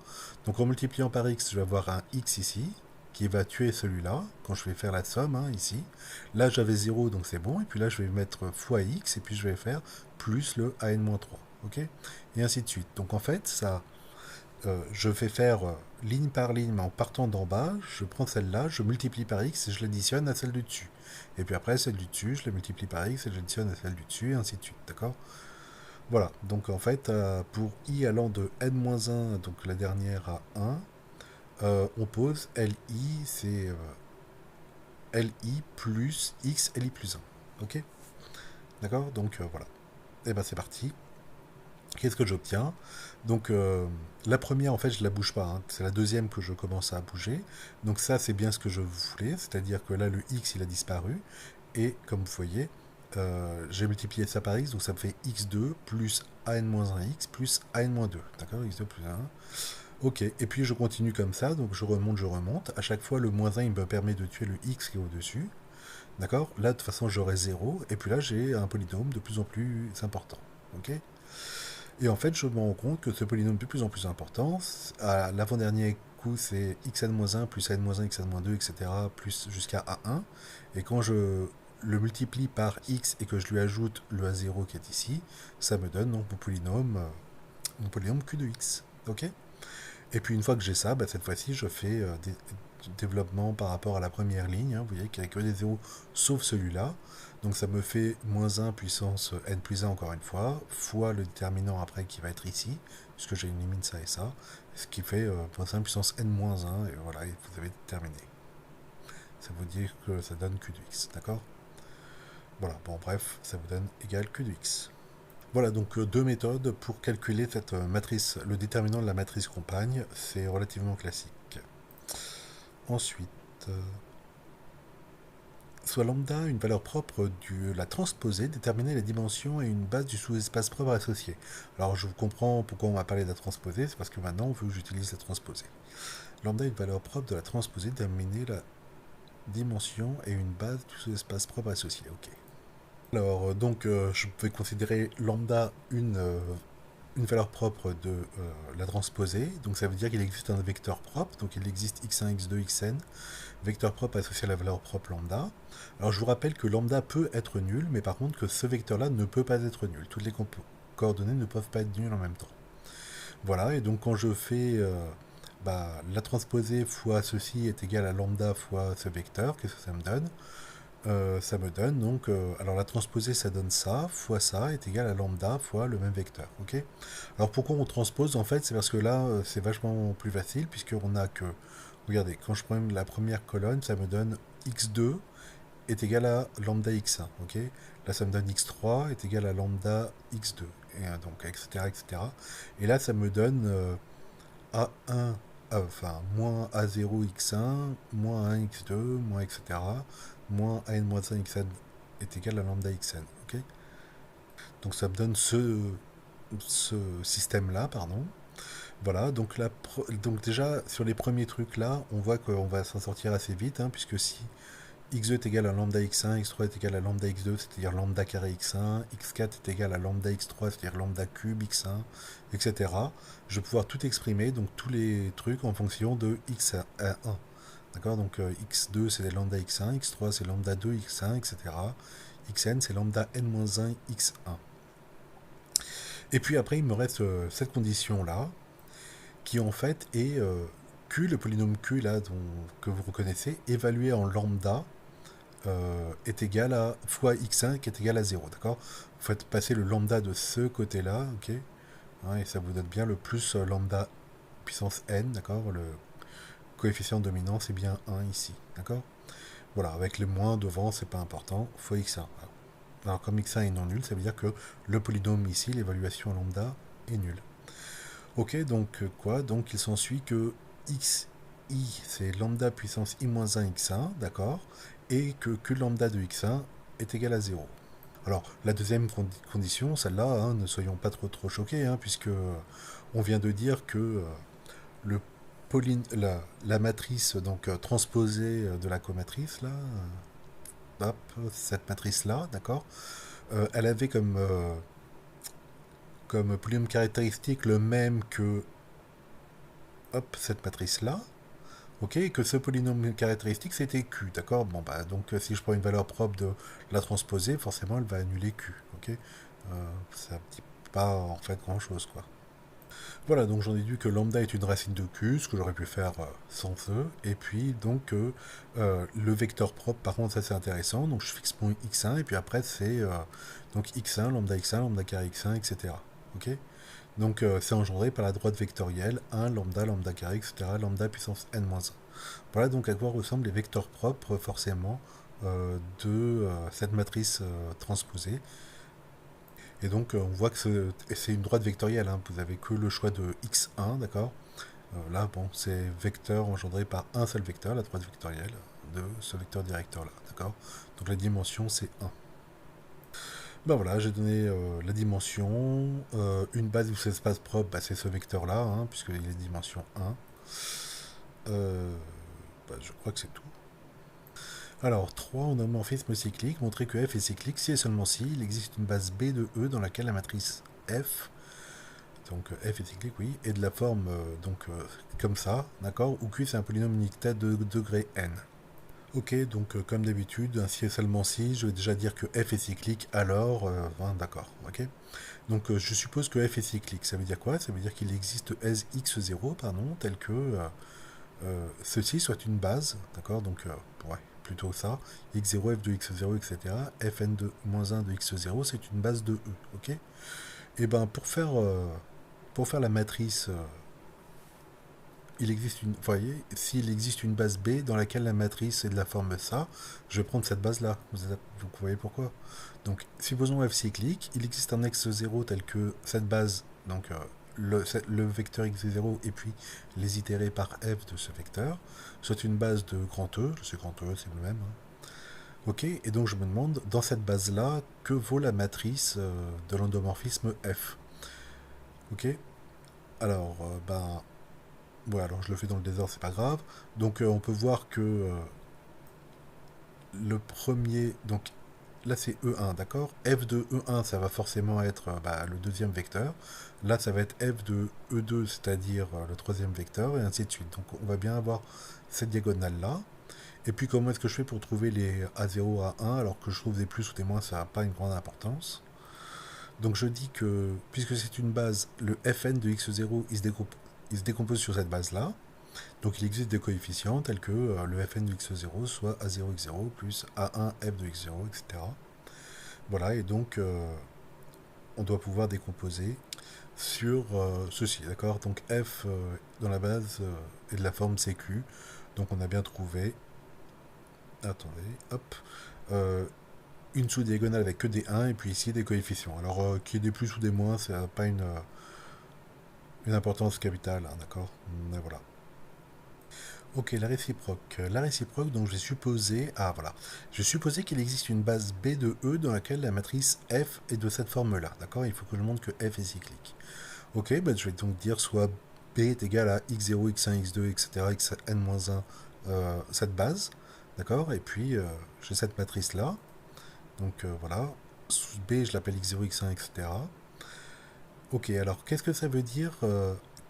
Donc en multipliant par x, je vais avoir un x ici, qui va tuer celui-là, quand je vais faire la somme, hein, ici. Là j'avais 0, donc c'est bon, et puis là je vais mettre fois x, et puis je vais faire plus le an-3, ok? Et ainsi de suite. Donc en fait, ça, je vais faire ligne par ligne, mais en partant d'en bas, je prends celle-là, je multiplie par x et je l'additionne à celle du dessus. Et puis après, celle du dessus, je la multiplie par x et je l'additionne à celle du dessus, et ainsi de suite, d'accord? Voilà, donc en fait, pour i allant de n-1, donc la dernière à 1, on pose li, c'est li plus x li plus 1, ok? D'accord? Donc voilà. Et ben c'est parti. Qu'est-ce que j'obtiens? Donc la première, en fait, je la bouge pas, hein. C'est la deuxième que je commence à bouger. Donc ça, c'est bien ce que je voulais, c'est-à-dire que là, le x, il a disparu. Et comme vous voyez, j'ai multiplié ça par x, donc ça me fait x2 plus an-1x plus an-2. D'accord? X2 plus 1. Ok, et puis je continue comme ça, donc je remonte, je remonte. À chaque fois, le -1, il me permet de tuer le x qui est au-dessus. D'accord? Là, de toute façon, j'aurai 0, et puis là, j'ai un polynôme de plus en plus important. Ok? Et en fait, je me rends compte que ce polynôme de plus en plus important, à l'avant-dernier coup, c'est xn-1 plus n-1, xn-2, etc., plus jusqu'à a1. Et quand je le multiplie par x et que je lui ajoute le a0 qui est ici, ça me donne donc mon polynôme q de x. Ok? Et puis une fois que j'ai ça, bah, cette fois-ci, je fais des développements par rapport à la première ligne. Hein, vous voyez qu'il n'y a que des zéros sauf celui-là. Donc ça me fait -1 puissance n plus 1 encore une fois, fois le déterminant après qui va être ici, puisque j'élimine ça et ça, ce qui fait -1 puissance n-1, et voilà, et vous avez terminé. Ça veut dire que ça donne q de x, d'accord? Voilà, bon bref, ça vous donne égal q de x. Voilà donc deux méthodes pour calculer cette matrice, le déterminant de la matrice compagne, c'est relativement classique. Ensuite, soit lambda une valeur propre de la transposée, déterminer les dimensions et une base du sous-espace propre associé. Alors je comprends pourquoi on va parler de la transposée, c'est parce que maintenant on veut que j'utilise la transposée. Lambda une valeur propre de la transposée, déterminer la dimension et une base du sous-espace propre associé. Ok. Alors donc je vais considérer lambda une valeur propre de la transposée, donc ça veut dire qu'il existe un vecteur propre, donc il existe x1, x2, xn, vecteur propre associé à la valeur propre lambda. Alors je vous rappelle que lambda peut être nul, mais par contre que ce vecteur-là ne peut pas être nul. Toutes les coordonnées ne peuvent pas être nulles en même temps. Voilà, et donc quand je fais la transposée fois ceci est égal à lambda fois ce vecteur, qu'est-ce que ça me donne? Ça me donne donc, alors la transposée ça donne ça, fois ça est égal à lambda fois le même vecteur, ok? Alors pourquoi on transpose en fait? C'est parce que là c'est vachement plus facile puisqu'on a que, regardez, quand je prends la première colonne ça me donne x2 est égal à lambda x1, ok? Là ça me donne x3 est égal à lambda x2, et donc etc etc. Et là ça me donne a1, enfin, moins a0 x1, moins 1 x2, moins etc., moins an-1 xn est égal à lambda xn. Ok, donc ça me donne ce système-là, pardon. Voilà, donc, donc déjà, sur les premiers trucs là, on voit qu'on va s'en sortir assez vite, hein, puisque si x2 est égal à lambda x1, x3 est égal à lambda x2, c'est-à-dire lambda carré x1, x4 est égal à lambda x3, c'est-à-dire lambda cube x1, etc. Je vais pouvoir tout exprimer, donc tous les trucs en fonction de x1. D'accord, donc x2 c'est lambda x1, x3 c'est lambda 2 x1, etc. xn c'est lambda n-1 x1. Et puis après il me reste cette condition-là, qui en fait est q, le polynôme q là que vous reconnaissez, évalué en lambda, est égal à fois x1 qui est égal à 0, d'accord? Vous faites passer le lambda de ce côté-là, ok? Hein, et ça vous donne bien le plus lambda puissance n, d'accord? Le coefficient dominant, c'est bien 1 ici, d'accord? Voilà, avec les moins devant, c'est pas important, fois x1. Alors comme x1 est non nul, ça veut dire que le polynôme ici, l'évaluation lambda, est nulle. Ok, donc quoi? Donc il s'ensuit que xi, c'est lambda puissance i-1 x1, d'accord? Et que q lambda de x1 est égal à 0. Alors, la deuxième condition, celle-là, hein, ne soyons pas trop choqués, hein, puisque on vient de dire que le la matrice donc transposée de la comatrice, là, hop, cette matrice-là, d'accord, elle avait comme polynôme caractéristique le même que hop, cette matrice-là, ok, et que ce polynôme caractéristique c'était q, d'accord. Bon bah donc si je prends une valeur propre de la transposée, forcément elle va annuler q, ok. Ça ne dit pas en fait grand chose, quoi. Voilà, donc j'en déduis que lambda est une racine de q, ce que j'aurais pu faire sans e, et puis donc le vecteur propre, par contre ça c'est intéressant, donc je fixe mon x1, et puis après c'est donc x1, lambda carré x1, etc. Ok, donc c'est engendré par la droite vectorielle 1, lambda carré, etc., lambda puissance n-1. Voilà donc à quoi ressemblent les vecteurs propres, forcément, de cette matrice transposée. Et donc on voit que c'est une droite vectorielle, hein. Vous n'avez que le choix de x1, d'accord. Là, bon, c'est vecteur engendré par un seul vecteur, la droite vectorielle de ce vecteur directeur là, d'accord. Donc la dimension c'est 1. Ben voilà, j'ai donné la dimension, une base où c'est espace propre, bah, c'est ce vecteur-là, hein, puisqu'il est dimension 1. Bah, je crois que c'est tout. Alors, 3 homomorphisme cyclique, montrer que f est cyclique si et seulement si il existe une base B de E dans laquelle la matrice f, donc f est cyclique, oui, est de la forme comme ça, d'accord, où Q c'est un polynôme unique de degré n. Ok, donc comme d'habitude, un si et seulement si, je vais déjà dire que f est cyclique, alors, d'accord, ok. Donc je suppose que f est cyclique, ça veut dire quoi? Ça veut dire qu'il existe x0, pardon, tel que ceci soit une base, d'accord, donc ouais, plutôt ça, x0, f de x0, etc. fn de moins 1 de x0, c'est une base de E, ok. Et ben pour faire la matrice, il existe une, vous voyez, s'il existe une base B dans laquelle la matrice est de la forme ça, je vais prendre cette base-là, vous voyez pourquoi. Donc, supposons f cyclique, il existe un x0 tel que cette base, donc le vecteur x0 et puis les itérés par f de ce vecteur, soit une base de grand E, je sais grand E, c'est le même. Hein. Ok, et donc je me demande, dans cette base-là, que vaut la matrice de l'endomorphisme f. Ok, alors, ouais, alors je le fais dans le désordre, c'est pas grave. Donc on peut voir que le premier, donc là c'est E1, d'accord. F de E1, ça va forcément être le deuxième vecteur. Là, ça va être F de E2, c'est-à-dire le troisième vecteur, et ainsi de suite. Donc on va bien avoir cette diagonale-là. Et puis comment est-ce que je fais pour trouver les A0, A1, alors que je trouve des plus ou des moins, ça n'a pas une grande importance. Donc je dis que, puisque c'est une base, le Fn de x0, il se décompose sur cette base-là. Donc il existe des coefficients tels que le fn de x0 soit a0x0 plus a1 f de x0, etc. Voilà, et donc on doit pouvoir décomposer sur ceci, d'accord. Donc f dans la base est de la forme CQ, donc on a bien trouvé, attendez, hop, euh, une sous-diagonale avec que des 1 et puis ici des coefficients. Alors qu'il y ait des plus ou des moins, ça n'a pas une importance capitale, hein, d'accord. Mais voilà. Ok, la réciproque. La réciproque, donc j'ai supposé... Ah, voilà. J'ai supposé qu'il existe une base B de E dans laquelle la matrice F est de cette forme-là. D'accord. Il faut que je montre que F est cyclique. Ok, je vais donc dire soit B est égal à x0, x1, x2, etc., xn-1, cette base. D'accord. Et puis, j'ai cette matrice-là. Donc, voilà. B, je l'appelle x0, x1, etc. Ok, alors qu'est-ce que ça veut dire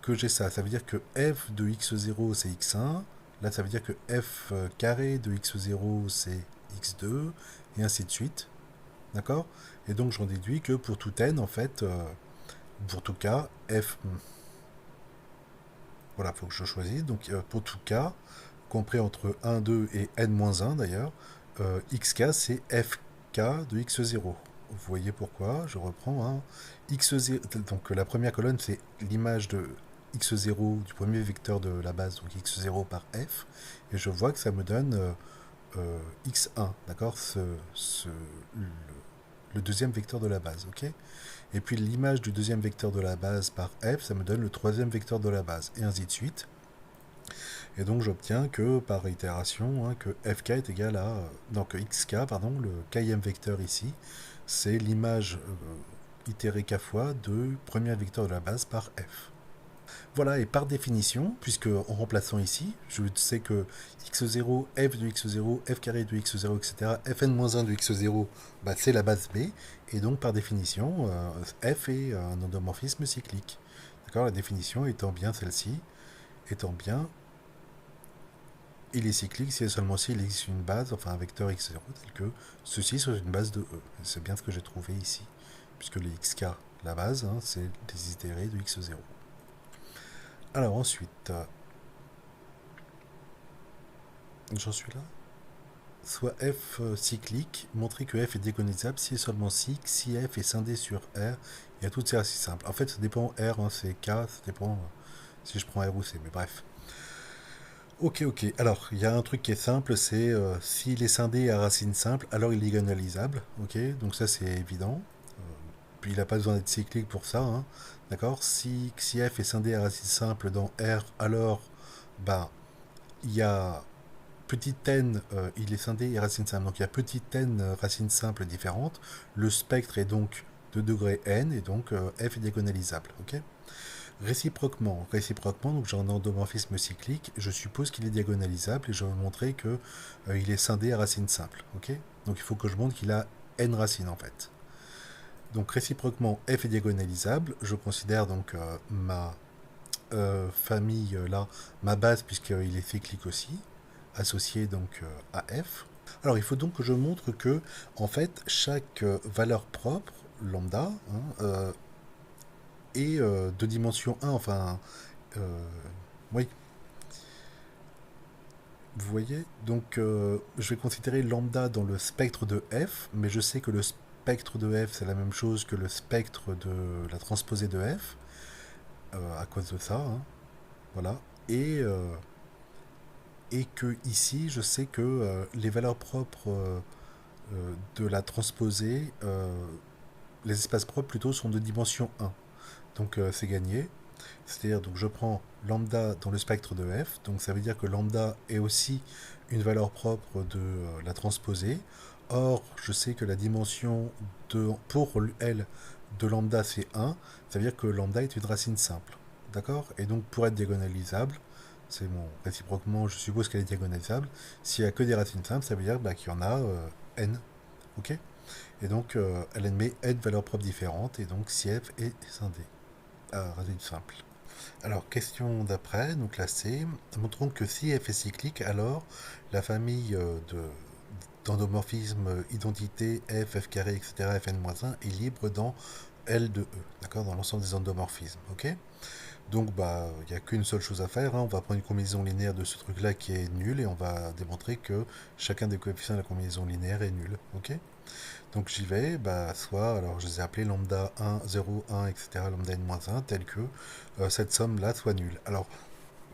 que j'ai ça? Ça veut dire que f de x0 c'est x1, là ça veut dire que f carré de x0 c'est x2, et ainsi de suite. D'accord. Et donc j'en déduis que pour tout n, en fait, pour tout cas, f... Voilà, il faut que je choisisse. Donc pour tout cas, compris entre 1, 2 et n-1 d'ailleurs, xk c'est fk de x0. Vous voyez pourquoi, je reprends. Hein. X0, donc la première colonne c'est l'image de x0 du premier vecteur de la base, donc x0 par f, et je vois que ça me donne x1, d'accord, le deuxième vecteur de la base, ok. Et puis l'image du deuxième vecteur de la base par f, ça me donne le troisième vecteur de la base, et ainsi de suite. Et donc j'obtiens que par itération, hein, que fk est égal à... donc xk, pardon, le kème vecteur ici, c'est l'image itérée k fois de premier vecteur de la base par f. Voilà, et par définition, puisque en remplaçant ici, je sais que x0, f de x0, f carré de x0, etc., fn-1 de x0, c'est la base b, et donc par définition, f est un endomorphisme cyclique. D'accord. La définition étant bien celle-ci, étant bien il est cyclique si et seulement si il existe une base, enfin un vecteur x0 tel que ceci soit une base de E. C'est bien ce que j'ai trouvé ici, puisque les xk, la base, hein, c'est des itérés de x0. Alors ensuite, j'en suis là. Soit f cyclique, montrer que f est décognisable si et seulement si f est scindé sur R, et à toutes ces racines simples. En fait, ça dépend R, hein, c'est K, ça dépend si je prends R ou C, mais bref. Ok, ok. Alors, il y a un truc qui est simple, c'est s'il est scindé à racine simple, alors il est diagonalisable. Ok, donc ça c'est évident. Puis il n'a pas besoin d'être cyclique pour ça. Hein. D'accord. Si f est scindé à racine simple dans R, alors bah il y a petit n, il est scindé et racine simple. Donc il y a petit n racines simples différentes. Le spectre est donc de degré n et donc f est diagonalisable. Ok. Réciproquement, donc j'ai un endomorphisme cyclique, je suppose qu'il est diagonalisable et je vais montrer que il est scindé à racine simple. Ok. Donc il faut que je montre qu'il a n racines en fait. Donc réciproquement, f est diagonalisable. Je considère donc ma famille là, ma base puisqu'il est cyclique aussi, associé donc à f. Alors il faut donc que je montre que en fait chaque valeur propre lambda est de dimension 1, enfin oui, vous voyez, donc je vais considérer lambda dans le spectre de f, mais je sais que le spectre de f c'est la même chose que le spectre de la transposée de f, à cause de ça, hein, voilà, et que ici je sais que les valeurs propres de la transposée, les espaces propres plutôt sont de dimension 1. Donc c'est gagné. C'est-à-dire donc je prends lambda dans le spectre de f, donc ça veut dire que lambda est aussi une valeur propre de la transposée. Or, je sais que la dimension pour L de lambda c'est 1, ça veut dire que lambda est une racine simple. D'accord. Et donc pour être diagonalisable, c'est bon, réciproquement, je suppose qu'elle est diagonalisable. S'il n'y a que des racines simples, ça veut dire qu'il y en a n. Ok. Et donc elle admet n valeurs propres différentes, et donc si f est scindé à racine simple. Alors, question d'après, donc la C. Montrons que si f est cyclique, alors la famille d'endomorphismes identité f, f carré, etc., fn-1 est libre dans L de E, d'accord, dans l'ensemble des endomorphismes, ok. Donc, bah, il n'y a qu'une seule chose à faire, hein. On va prendre une combinaison linéaire de ce truc-là qui est nul et on va démontrer que chacun des coefficients de la combinaison linéaire est nul, ok. Donc j'y vais, bah, soit, alors je les ai appelés lambda 1, 0, 1, etc., lambda n-1, tel que cette somme-là soit nulle. Alors,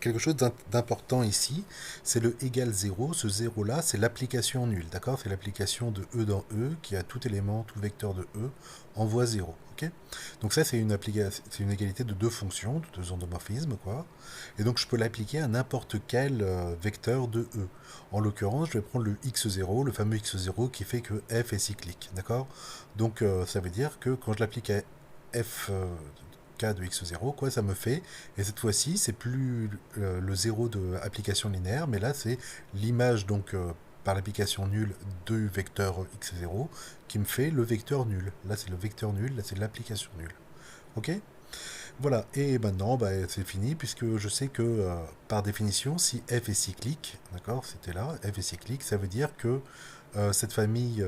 quelque chose d'important ici, c'est le égal 0. Ce 0-là, c'est l'application nulle, d'accord. C'est l'application de E dans E, qui a tout élément, tout vecteur de E, envoie 0. Ok. Donc ça, c'est une égalité de deux fonctions, de deux endomorphismes, quoi. Et donc je peux l'appliquer à n'importe quel vecteur de E. En l'occurrence, je vais prendre le x0, le fameux x0 qui fait que f est cyclique, d'accord. Donc ça veut dire que quand je l'applique à f k de x0, quoi, ça me fait, et cette fois-ci, c'est plus le 0 de application linéaire, mais là, c'est l'image, donc, par l'application nulle du vecteur x0, qui me fait le vecteur nul. Là, c'est le vecteur nul, là, c'est l'application nulle. Ok. Voilà, et maintenant, bah, c'est fini, puisque je sais que, par définition, si f est cyclique, d'accord, c'était là, f est cyclique, ça veut dire que cette famille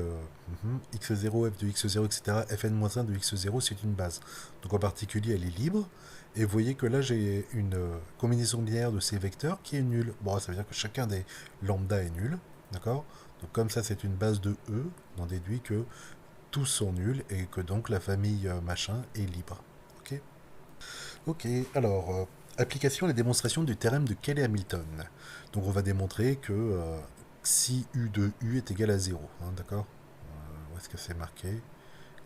x0, f de x0, etc., fn-1 de x0, c'est une base. Donc en particulier, elle est libre. Et vous voyez que là, j'ai une combinaison linéaire de ces vecteurs qui est nulle. Bon, ça veut dire que chacun des lambda est nul. D'accord. Donc comme ça, c'est une base de E. On en déduit que tous sont nuls et que donc la famille machin est libre. Ok. Ok, alors, application et démonstration du théorème de Cayley-Hamilton. Donc on va démontrer que si U de U est égal à 0, hein, d'accord. Où est-ce que c'est marqué?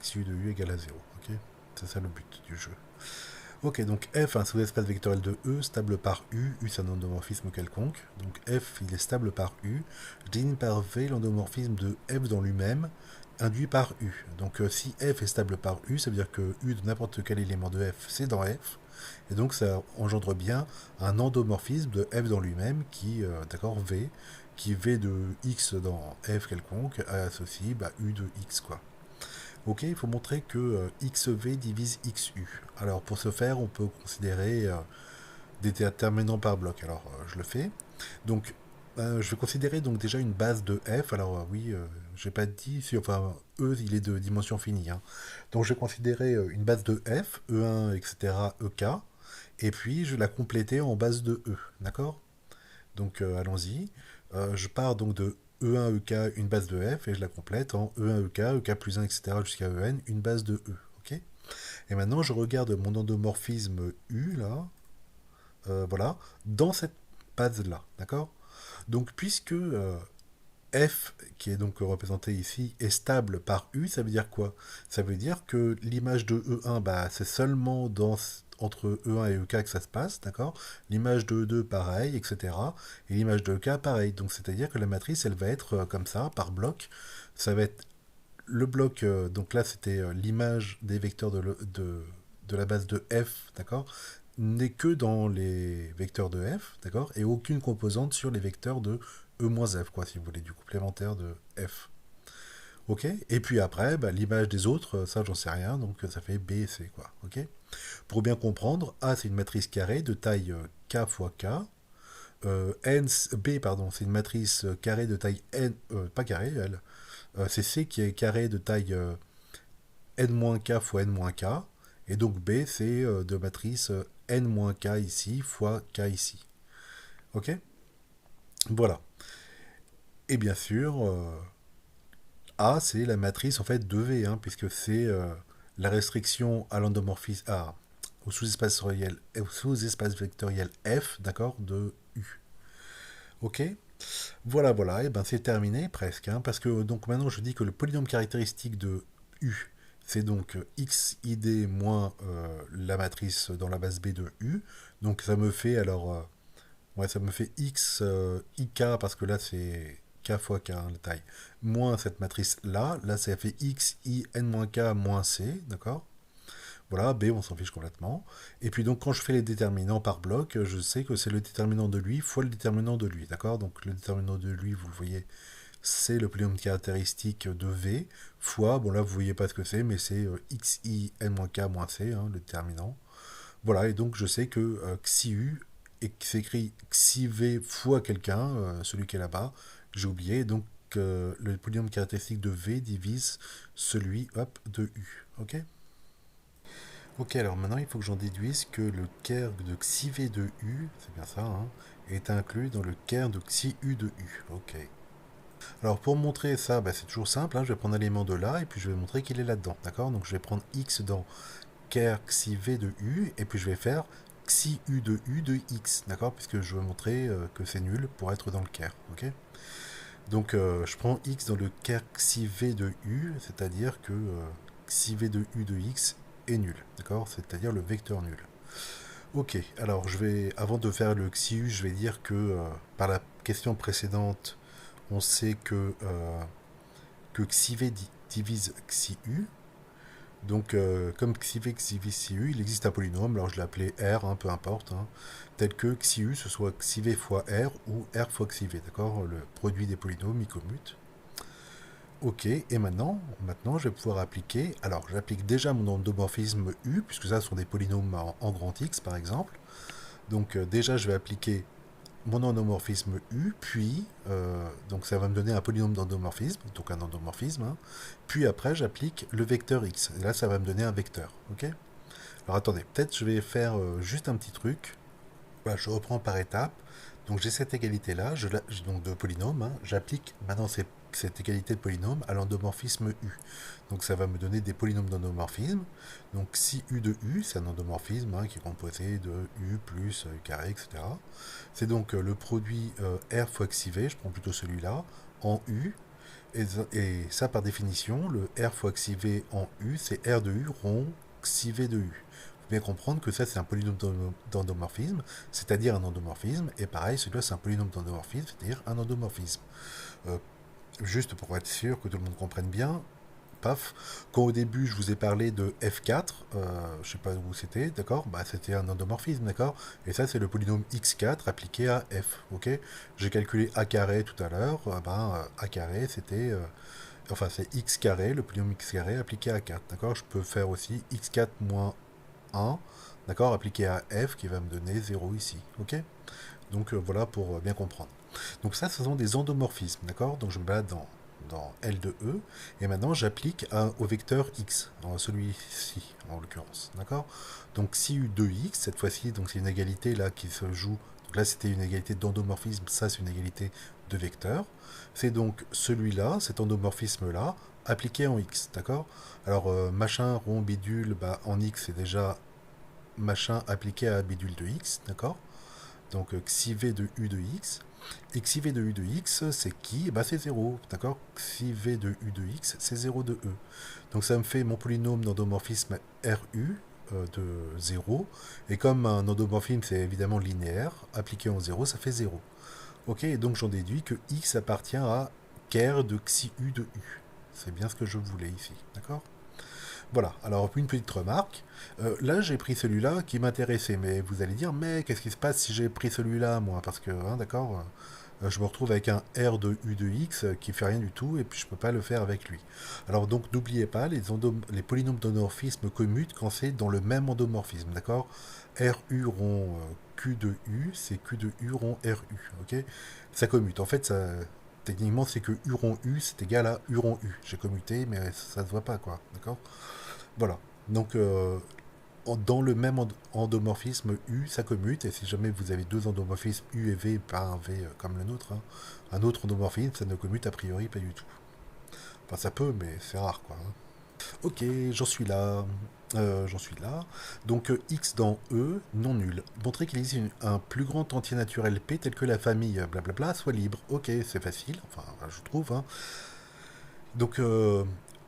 Si U de U est égal à 0, ok. C'est ça le but du jeu. Ok, donc F, un sous-espace vectoriel de E, stable par U, U c'est un endomorphisme quelconque, donc F il est stable par U, je désigne par V l'endomorphisme de F dans lui-même, induit par U. Donc si F est stable par U, ça veut dire que U de n'importe quel élément de F, c'est dans F, et donc ça engendre bien un endomorphisme de F dans lui-même qui, d'accord, V, qui V de X dans F quelconque, associe U de X, quoi. Ok, il faut montrer que XV divise XU. Alors pour ce faire, on peut considérer des déterminants par bloc. Alors je le fais. Donc je vais considérer donc déjà une base de F. Alors oui, j'ai pas dit si enfin E il est de dimension finie, hein. Donc je vais considérer une base de F, E1, etc., EK, et puis je vais la compléter en base de E. D'accord. Donc allons-y. Je pars donc de E1, EK, une base de F, et je la complète en E1, EK, EK plus 1, etc. jusqu'à EN, une base de E. Ok. Et maintenant, je regarde mon endomorphisme U, là, voilà, dans cette base-là. D'accord. Donc, puisque F, qui est donc représenté ici, est stable par U, ça veut dire quoi? Ça veut dire que l'image de E1, bah, c'est seulement dans entre E1 et EK que ça se passe, d'accord? L'image de E2, pareil, etc. Et l'image de EK, pareil. Donc, c'est-à-dire que la matrice, elle va être comme ça, par bloc. Ça va être le bloc, donc là, c'était l'image des vecteurs de la base de F, d'accord? N'est que dans les vecteurs de F, d'accord? Et aucune composante sur les vecteurs de E-F, quoi, si vous voulez, du complémentaire de F. Ok. Et puis après, bah, l'image des autres, ça j'en sais rien, donc ça fait B et C, quoi. Ok. Pour bien comprendre, A c'est une matrice carrée de taille K fois K. B, pardon, c'est une matrice carrée de taille N, pas carrée, elle. C'est C qui est carré de taille N-K fois N-K. Et donc B, c'est de matrice N-K ici fois K ici. Ok. Voilà. Et bien sûr, A, c'est la matrice en fait de V, hein, puisque c'est la restriction à l'endomorphisme, au sous-espace vectoriel F, d'accord, de U. Ok. Voilà, voilà, et ben c'est terminé presque, hein, parce que donc maintenant je dis que le polynôme caractéristique de U, c'est donc xid moins la matrice dans la base B de U. Donc ça me fait alors, ouais, ça me fait x ik parce que là c'est k fois k, hein, la taille, moins cette matrice là, là ça fait x i n moins k moins c, d'accord? Voilà, B, on s'en fiche complètement. Et puis donc quand je fais les déterminants par bloc, je sais que c'est le déterminant de lui fois le déterminant de lui, d'accord? Donc le déterminant de lui, vous le voyez, c'est le polynôme caractéristique de V, fois, bon là vous voyez pas ce que c'est, mais c'est xi n-k moins c, hein, le déterminant. Voilà, et donc je sais que xi u s'écrit xi v fois quelqu'un, celui qui est là-bas, j'ai oublié, donc le polynôme caractéristique de V divise celui, hop, de U, ok? Ok, alors maintenant il faut que j'en déduise que le ker de xi v de U, c'est bien ça, hein, est inclus dans le ker de xi u de U. Ok. Alors pour montrer ça, bah, c'est toujours simple, hein, je vais prendre un élément de là et puis je vais montrer qu'il est là-dedans. D'accord? Donc je vais prendre x dans ker xi v de U et puis je vais faire xi u de x. D'accord? Puisque je veux montrer que c'est nul pour être dans le ker. Ok? Donc je prends x dans le ker xi v de U, c'est-à-dire que xi v de U de x est nul. D'accord? C'est-à-dire le vecteur nul. Ok, alors je vais, avant de faire le XIU, je vais dire que par la question précédente, on sait que XIV divise XIU. Donc, comme XIV divise XIU, il existe un polynôme, alors je l'ai appelé R, hein, peu importe, hein, tel que XIU, ce soit XIV fois R ou R fois XIV, d'accord? Le produit des polynômes, il commute. Ok, et maintenant, je vais pouvoir appliquer. Alors, j'applique déjà mon endomorphisme U, puisque ça ce sont des polynômes en grand X, par exemple. Donc, déjà, je vais appliquer mon endomorphisme U, puis, donc ça va me donner un polynôme d'endomorphisme, donc un endomorphisme. Hein. Puis après, j'applique le vecteur X. Et là, ça va me donner un vecteur. Ok. Alors, attendez, peut-être je vais faire juste un petit truc. Voilà, je reprends par étapes. Donc j'ai cette égalité-là, donc de polynôme, hein, j'applique maintenant cette égalité de polynôme à l'endomorphisme U. Donc ça va me donner des polynômes d'endomorphisme. Donc si U de U, c'est un endomorphisme hein, qui est composé de U plus U carré, etc. C'est donc le produit R fois XIV, je prends plutôt celui-là, en U. Et ça par définition, le R fois XIV en U, c'est R de U rond XIV de U bien comprendre que ça c'est un polynôme d'endomorphisme, c'est-à-dire un endomorphisme, et pareil, celui-là c'est un polynôme d'endomorphisme, c'est-à-dire un endomorphisme. Euh, Juste pour être sûr que tout le monde comprenne bien, paf, quand au début je vous ai parlé de F4, je sais pas où c'était, d'accord, bah c'était un endomorphisme, d'accord, et ça c'est le polynôme x4 appliqué à F, ok. J'ai calculé A carré tout à l'heure, A carré c'était... enfin, c'est x carré, le polynôme x carré appliqué à 4, d'accord. Je peux faire aussi x4 moins 1, d'accord, appliqué à f qui va me donner 0 ici, ok. Donc voilà pour bien comprendre. Donc ça, ce sont des endomorphismes, d'accord. Donc je me balade dans L de E, et maintenant j'applique au vecteur x, celui-ci en l'occurrence, d'accord. Donc si U de x, cette fois-ci, donc c'est une égalité là qui se joue, donc là c'était une égalité d'endomorphisme, ça c'est une égalité de vecteur, c'est donc celui-là, cet endomorphisme-là, appliqué en x, d'accord. Alors machin, rond, bidule, bah, en x c'est déjà machin appliqué à bidule de x, d'accord. Donc xiv de u de x. Et xiv de u de x, c'est qui? Bah, c'est 0, d'accord. Xiv de u de x, c'est 0 de e. Donc ça me fait mon polynôme d'endomorphisme RU, de 0. Et comme un endomorphisme, c'est évidemment linéaire, appliqué en 0, ça fait 0. Ok, et donc j'en déduis que x appartient à ker de xi u de u. C'est bien ce que je voulais ici, d'accord? Voilà, alors une petite remarque. Là, j'ai pris celui-là qui m'intéressait, mais vous allez dire, mais qu'est-ce qui se passe si j'ai pris celui-là, moi? Parce que, hein, d'accord, je me retrouve avec un R de U de X qui fait rien du tout, et puis je peux pas le faire avec lui. Alors donc, n'oubliez pas, les polynômes d'endomorphisme commutent quand c'est dans le même endomorphisme, d'accord? RU rond Q de U, c'est Q de U rond RU, ok? Ça commute. En fait, ça, techniquement, c'est que U rond U, c'est égal à U rond U. J'ai commuté, mais ça se voit pas, quoi, d'accord? Voilà. Donc, dans le même endomorphisme U, ça commute, et si jamais vous avez deux endomorphismes U et V, pas un V comme le nôtre, hein, un autre endomorphisme, ça ne commute a priori pas du tout. Enfin, ça peut, mais c'est rare, quoi, hein. Ok, j'en suis là. J'en suis là. Donc, X dans E, non nul. Montrer qu'il existe un plus grand entier naturel P tel que la famille blablabla soit libre. Ok, c'est facile, enfin, je trouve, hein. Donc,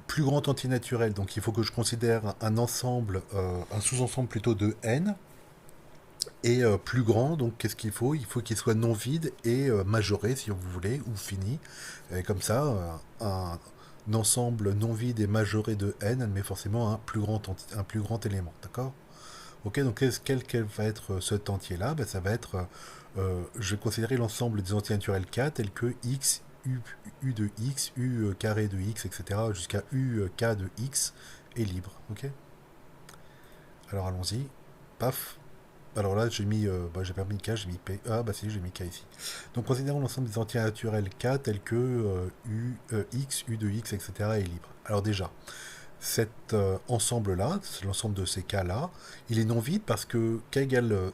plus grand entier naturel, donc il faut que je considère un ensemble, un sous-ensemble plutôt de n, et plus grand, donc qu'est-ce qu'il faut? Il faut qu'il soit non vide et majoré, si vous voulez, ou fini. Et comme ça, un ensemble non vide et majoré de n admet forcément un plus grand élément, d'accord? Ok, donc quel va être cet entier-là? Ben, ça va être, je vais considérer l'ensemble des entiers naturels k tels que x, u de x, u carré de x, etc. jusqu'à u k de x est libre. Ok. Alors allons-y. Paf. Alors là, j'ai pas mis k, j'ai mis p. Ah bah si, j'ai mis k ici. Donc considérons l'ensemble des entiers naturels k tels que x, u de x, etc. est libre. Alors déjà, cet ensemble-là, l'ensemble de ces cas-là, il est non vide parce que k égale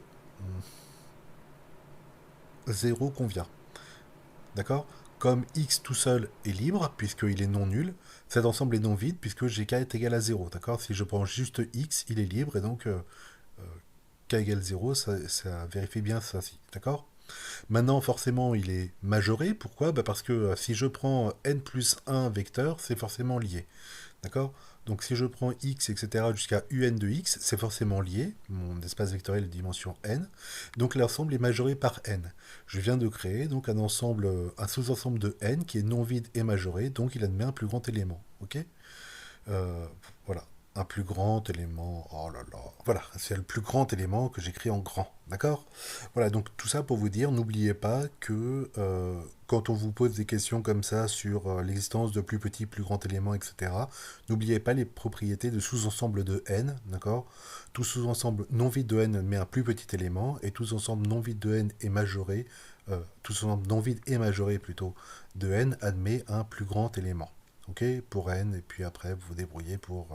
0 convient. D'accord? Comme x tout seul est libre, puisqu'il est non nul, cet ensemble est non vide, puisque gk est égal à 0. D'accord? Si je prends juste x, il est libre, et donc k égale 0, ça vérifie bien ça. D'accord? Maintenant, forcément, il est majoré. Pourquoi? Bah parce que si je prends n plus 1 vecteur, c'est forcément lié. D'accord? Donc si je prends x, etc., jusqu'à un de x, c'est forcément lié, mon espace vectoriel de dimension n. Donc l'ensemble est majoré par n. Je viens de créer donc un ensemble, un sous-ensemble de n qui est non vide et majoré, donc il admet un plus grand élément. Ok? Voilà. Un plus grand élément. Oh là là. Voilà, c'est le plus grand élément que j'écris en grand. D'accord? Voilà, donc tout ça pour vous dire, n'oubliez pas que quand on vous pose des questions comme ça sur l'existence de plus petits, plus grands éléments, etc., n'oubliez pas les propriétés de sous-ensemble de n. D'accord? Tout sous-ensemble non vide de n met un plus petit élément, et tout sous-ensemble non vide de n est majoré, tout sous-ensemble non vide et majoré plutôt de n admet un plus grand élément. Ok, pour n, et puis après vous vous débrouillez pour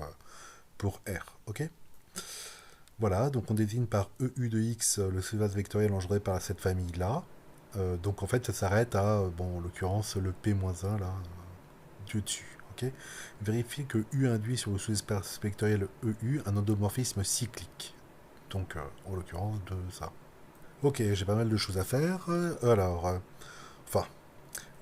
R. Ok. Voilà, donc on désigne par EU de x le espace vectoriel engendré par cette famille-là. Donc en fait ça s'arrête à, bon en l'occurrence le P-1 là, du dessus. Ok. Vérifiez que U induit sur le sous-espace vectoriel EU un endomorphisme cyclique. Donc en l'occurrence de ça. Ok, j'ai pas mal de choses à faire. Enfin,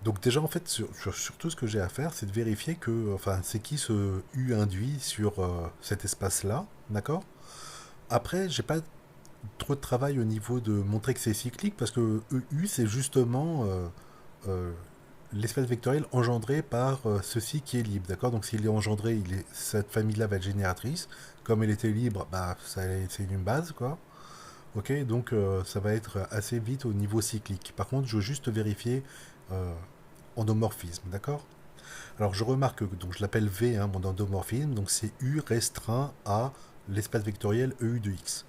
donc déjà en fait surtout ce que j'ai à faire c'est de vérifier que enfin c'est qui ce U induit sur cet espace là, d'accord? Après j'ai pas trop de travail au niveau de montrer que c'est cyclique parce que EU c'est justement euh, l'espace vectoriel engendré par ceci qui est libre, d'accord? Donc s'il est engendré, cette famille là va être génératrice, comme elle était libre, bah c'est une base quoi. Ok, donc ça va être assez vite au niveau cyclique. Par contre, je veux juste vérifier euh, endomorphisme, d'accord? Alors je remarque que donc je l'appelle V, hein, mon endomorphisme, donc c'est U restreint à l'espace vectoriel EU de X.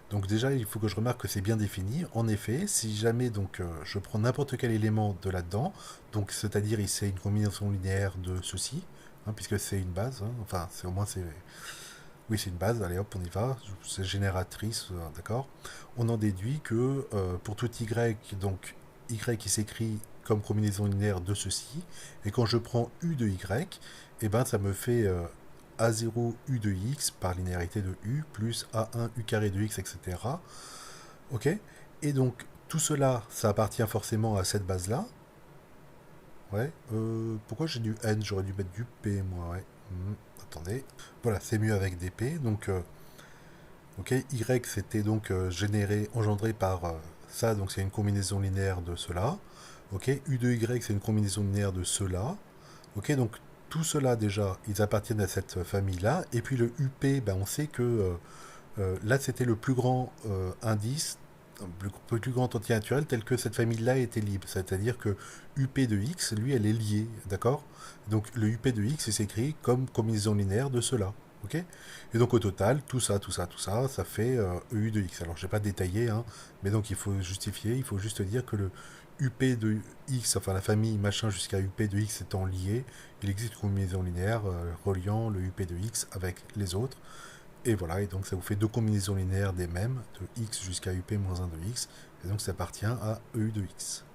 Donc déjà, il faut que je remarque que c'est bien défini. En effet, si jamais donc je prends n'importe quel élément de là-dedans, donc c'est-à-dire c'est une combinaison linéaire de ceci, hein, puisque c'est une base, hein, enfin c'est au moins c'est oui c'est une base. Allez hop, on y va. C'est génératrice, d'accord. On en déduit que pour tout y, donc y qui s'écrit comme combinaison linéaire de ceci, et quand je prends u de y, et ben ça me fait a0 u de x par linéarité de u plus a1 u carré de x, etc. Ok. Et donc tout cela, ça appartient forcément à cette base-là. Ouais. Pourquoi j'ai du n? J'aurais dû mettre du p, moi, ouais. Attendez. Voilà, c'est mieux avec des p. Donc Ok, y c'était donc engendré par ça, donc c'est une combinaison linéaire de cela. Ok, u de y c'est une combinaison linéaire de cela. Ok, donc tout cela déjà, ils appartiennent à cette famille-là. Et puis le up, ben, on sait que là c'était le plus grand indice, le plus grand entier naturel tel que cette famille-là était libre. C'est-à-dire que up de x, lui, elle est liée, d'accord. Donc le up de x, il s'écrit comme combinaison linéaire de cela. Ok. Et donc au total, ça fait EU de x. Alors je n'ai pas détaillé, hein, mais donc il faut justifier, il faut juste dire que le UP de x, enfin la famille machin jusqu'à UP de x étant liée, il existe une combinaison linéaire reliant le UP de x avec les autres. Et voilà, et donc ça vous fait deux combinaisons linéaires des mêmes, de x jusqu'à UP moins 1 de x, et donc ça appartient à EU de x.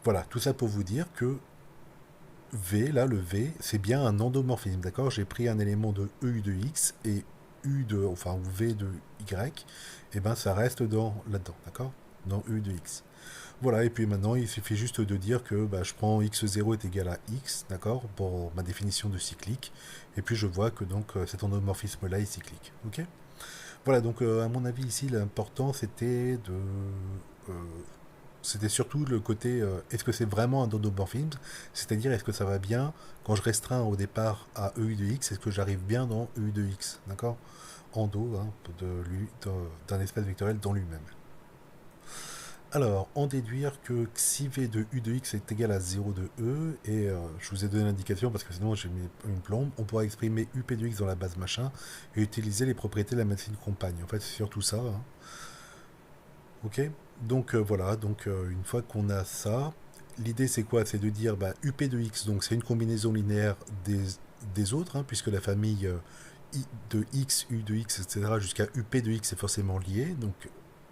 Voilà, tout ça pour vous dire que V, là, le V, c'est bien un endomorphisme, d'accord. J'ai pris un élément de EU de X et enfin, V de Y, et ben ça reste là-dedans, d'accord. Dans EU de X. Voilà, et puis maintenant, il suffit juste de dire que bah, je prends x0 est égal à x, d'accord, pour ma définition de cyclique, et puis je vois que donc cet endomorphisme-là est cyclique, ok. Voilà, donc à mon avis ici, l'important euh, c'était surtout le côté est-ce que c'est vraiment un endomorphisme, c'est-à-dire est-ce que ça va bien quand je restreins au départ à EU de x, est-ce que j'arrive bien dans EU de x, d'accord, endo hein, d'un espace vectoriel dans lui-même. Alors, en déduire que xi v de u de x est égal à 0 de e, et je vous ai donné l'indication parce que sinon j'ai mis une plombe, on pourra exprimer up de x dans la base machin et utiliser les propriétés de la médecine compagne. En fait, c'est surtout ça, hein. Ok. Donc voilà, donc une fois qu'on a ça, l'idée c'est quoi? C'est de dire bah, up de x, donc c'est une combinaison linéaire des autres, hein, puisque la famille de x, u de x, etc. jusqu'à up de x est forcément lié. Donc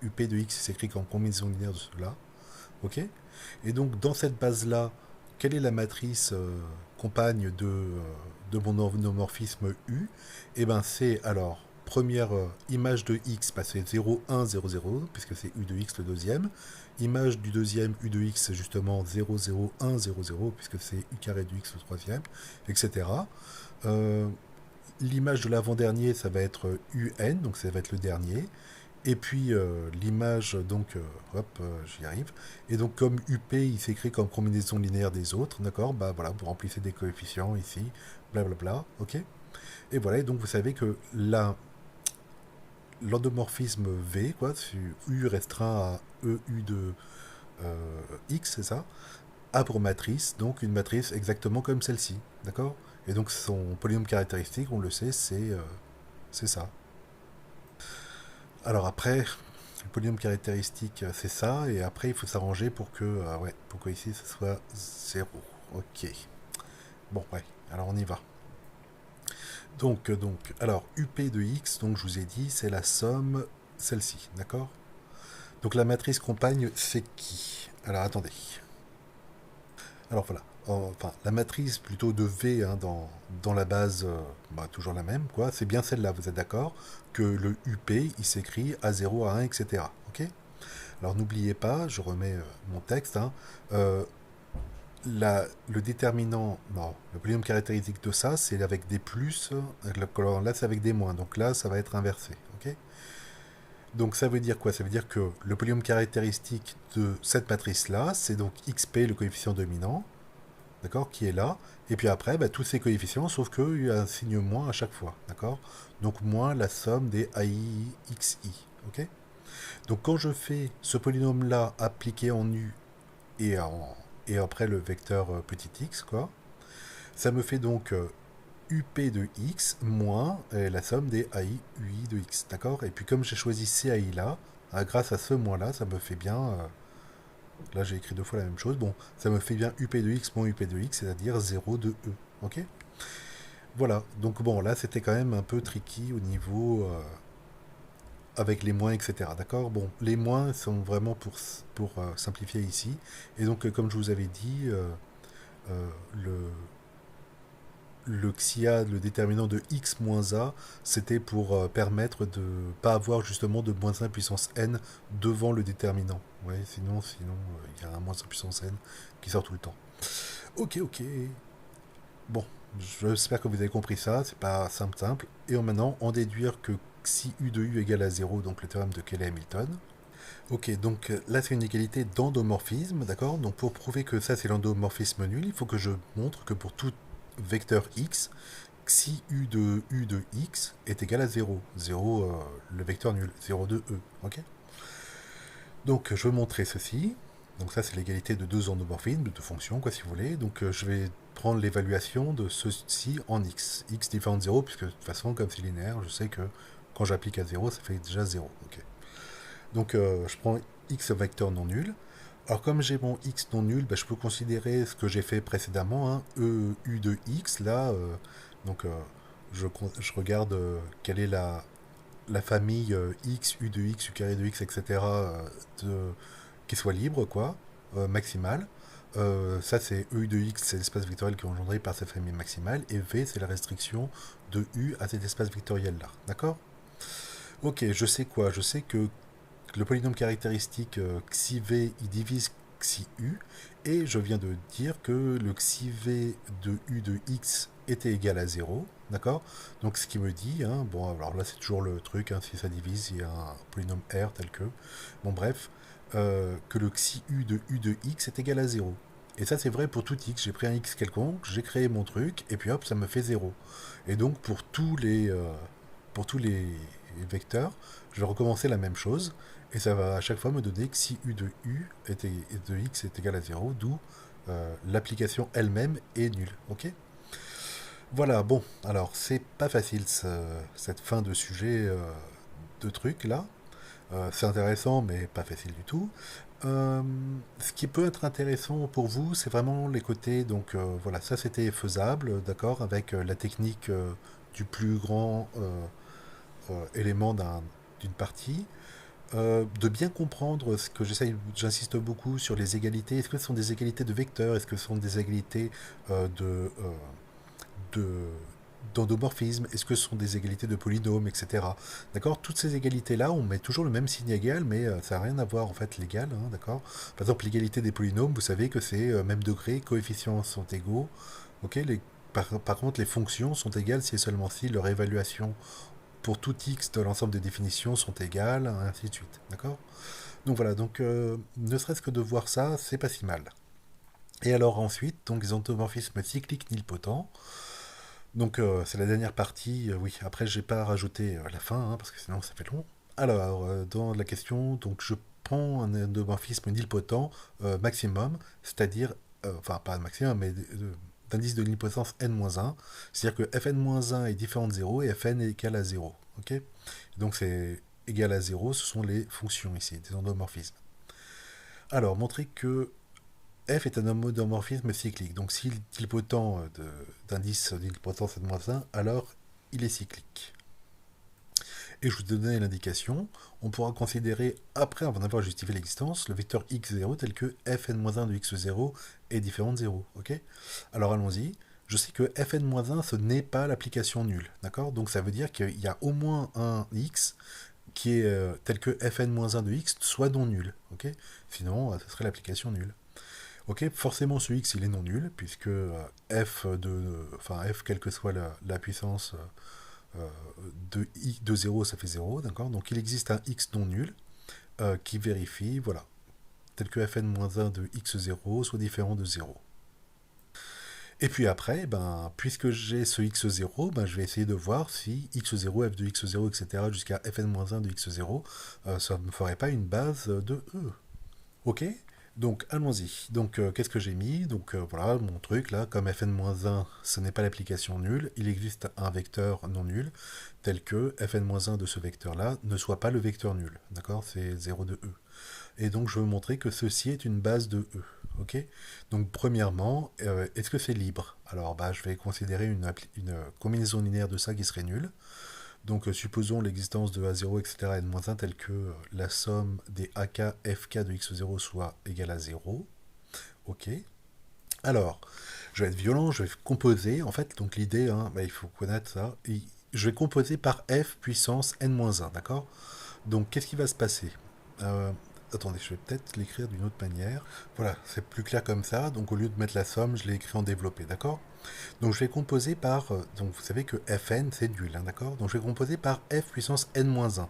up de x s'écrit comme combinaison linéaire de cela. Ok. Et donc dans cette base-là, quelle est la matrice compagne de mon homomorphisme U? Et ben c'est alors première image de x, bah, c'est 0, 1, 0, 0, puisque c'est U de x le deuxième. Image du deuxième U de x, c'est justement 0, 0, 1, 0, 0, puisque c'est U carré de x le troisième, etc. Euh, L'image de l'avant-dernier, ça va être UN, donc ça va être le dernier. Et puis l'image, donc, hop, j'y arrive. Et donc comme UP, il s'écrit comme combinaison linéaire des autres, d'accord. Bah voilà, vous remplissez des coefficients ici, blablabla, ok. Et voilà, et donc vous savez que l'endomorphisme V, quoi, U restreint à EU de X, c'est ça, a pour matrice, donc une matrice exactement comme celle-ci, d'accord. Et donc son polynôme caractéristique, on le sait, c'est ça. Alors après, le polynôme caractéristique, c'est ça, et après il faut s'arranger pour que ici ce soit 0. Ok. Bon, ouais, alors on y va. Alors UP de x, donc je vous ai dit, c'est la somme, celle-ci, d'accord. Donc la matrice compagne, c'est qui? Alors attendez. Alors voilà. Enfin, la matrice plutôt de V hein, dans la base, bah, toujours la même, quoi. C'est bien celle-là, vous êtes d'accord? Que le UP, il s'écrit à 0, à 1, etc. Ok. Alors n'oubliez pas, je remets mon texte, hein, euh, le déterminant, non, le polynôme caractéristique de ça, c'est avec des plus, là c'est avec des moins, donc là ça va être inversé. Ok. Donc ça veut dire quoi? Ça veut dire que le polynôme caractéristique de cette matrice-là, c'est donc xp, le coefficient dominant, d'accord, qui est là, et puis après, bah, tous ces coefficients, sauf qu'il y a un signe moins à chaque fois, d'accord. Donc moins la somme des AIXI, ok. Donc quand je fais ce polynôme-là appliqué en U et, et après le vecteur petit x, quoi, ça me fait donc UP de x moins la somme des AI UI de x, d'accord. Et puis comme j'ai choisi ces AI là, grâce à ce moins-là, ça me fait bien... là j'ai écrit deux fois la même chose, bon, ça me fait bien UP de x moins UP de x, c'est-à-dire 0 de E, ok. Voilà, donc bon, là c'était quand même un peu tricky au niveau... avec les moins, etc. D'accord. Bon, les moins sont vraiment pour simplifier ici. Et donc, comme je vous avais dit, euh, le, le xia, le déterminant de x moins a, c'était pour permettre de ne pas avoir justement de moins 1 puissance n devant le déterminant. Ouais, sinon, il y a un moins 1 puissance n qui sort tout le temps. Ok, ok. Bon, j'espère que vous avez compris ça. C'est pas simple, simple. Et maintenant, en déduire que xi u de u égale à 0, donc le théorème de Cayley-Hamilton. Ok, donc là c'est une égalité d'endomorphisme, d'accord? Donc pour prouver que ça c'est l'endomorphisme nul, il faut que je montre que pour tout vecteur x, xi u de x est égal à 0. 0, le vecteur nul, 0 de e, ok? Donc je veux montrer ceci. Donc ça c'est l'égalité de deux endomorphismes, de deux fonctions, quoi, si vous voulez. Donc je vais prendre l'évaluation de ceci en x. X différent de 0, puisque de toute façon, comme c'est linéaire, je sais que quand j'applique à 0, ça fait déjà 0. Ok. Donc je prends x vecteur non nul. Alors comme j'ai mon x non nul, bah, je peux considérer ce que j'ai fait précédemment, hein, e u de x, là, donc je regarde quelle est la famille x, u de x, u carré de x, etc., qui soit libre, quoi, maximale. Ça, c'est e u de x, c'est l'espace vectoriel qui est engendré par cette famille maximale, et v, c'est la restriction de u à cet espace vectoriel-là. D'accord? Ok, je sais quoi? Je sais que le polynôme caractéristique xi v, il divise xi u, et je viens de dire que le xi v de u de x était égal à 0, d'accord? Donc ce qui me dit, hein, bon alors là c'est toujours le truc, hein, si ça divise, il y a un polynôme R tel que, bon bref, que le xi u de x est égal à 0. Et ça c'est vrai pour tout x, j'ai pris un x quelconque, j'ai créé mon truc, et puis hop, ça me fait 0. Et donc pour tous les vecteurs, je vais recommencer la même chose, et ça va à chaque fois me donner que si u de x est égal à 0, d'où l'application elle-même est nulle. Ok? Voilà, bon, alors c'est pas facile cette fin de sujet de truc là. C'est intéressant, mais pas facile du tout. Ce qui peut être intéressant pour vous, c'est vraiment les côtés. Donc voilà, ça c'était faisable, d'accord, avec la technique du plus grand élément d'une partie. De bien comprendre ce que j'essaye, j'insiste beaucoup sur les égalités. Est-ce que ce sont des égalités de vecteurs? Est-ce que ce sont des égalités de, d'endomorphisme? Est-ce que ce sont des égalités de polynômes, etc. D'accord? Toutes ces égalités-là, on met toujours le même signe égal, mais ça n'a rien à voir en fait l'égal, hein, d'accord? Par exemple, l'égalité des polynômes, vous savez que c'est même degré, coefficients sont égaux. Ok? Par contre, les fonctions sont égales si et seulement si leur évaluation pour tout x de l'ensemble des définitions sont égales, ainsi de suite. D'accord? Donc voilà, donc ne serait-ce que de voir ça, c'est pas si mal. Et alors ensuite, donc les endomorphismes cycliques nilpotents. Donc c'est la dernière partie, oui, après j'ai pas rajouté la fin, hein, parce que sinon ça fait long. Alors, dans la question, donc je prends un endomorphisme nilpotent maximum, c'est-à-dire, enfin pas maximum, mais d'indice de nilpotence n-1, c'est-à-dire que fn-1 est différent de 0 et fn est égal à 0. Ok? Donc c'est égal à 0, ce sont les fonctions ici, des endomorphismes. Alors, montrer que f est un endomorphisme cyclique. Donc si l'ilpotent d'indice d'ilpotence n-1, alors il est cyclique. Et je vous donnais l'indication, on pourra considérer, après en avoir justifié l'existence, le vecteur x0 tel que fn-1 de x0 est différent de 0. Ok? Alors allons-y. Je sais que fn-1, ce n'est pas l'application nulle. D'accord? Donc ça veut dire qu'il y a au moins un x qui est tel que fn-1 de x soit non nul. Ok? Sinon, ce serait l'application nulle. Ok, forcément ce x il est non nul, puisque f quelle que soit la puissance de 0, ça fait 0, d'accord? Donc il existe un x non nul qui vérifie, voilà, tel que fn-1 de x0 soit différent de 0. Et puis après, ben, puisque j'ai ce x0, ben, je vais essayer de voir si x0, f de x0, etc., jusqu'à fn-1 de x0, ça ne me ferait pas une base de e. Ok? Donc allons-y. Donc qu'est-ce que j'ai mis? Donc voilà mon truc là, comme fn-1 ce n'est pas l'application nulle, il existe un vecteur non nul tel que fn-1 de ce vecteur là ne soit pas le vecteur nul. D'accord? C'est 0 de e. Et donc je veux montrer que ceci est une base de e. Ok? Donc premièrement, est-ce que c'est libre? Alors bah, je vais considérer une combinaison linéaire de ça qui serait nulle. Donc supposons l'existence de A0, etc. n-1 telle que la somme des AK, FK de x0 soit égale à 0. Ok. Alors, je vais être violent, je vais composer. En fait, donc l'idée, hein, bah, il faut connaître ça. Je vais composer par f puissance n-1, d'accord? Donc qu'est-ce qui va se passer? Attendez, je vais peut-être l'écrire d'une autre manière. Voilà, c'est plus clair comme ça. Donc au lieu de mettre la somme, je l'ai écrit en développé, d'accord? Donc je vais composer par... donc vous savez que Fn, c'est nul, hein, d'accord? Donc je vais composer par f puissance n-1.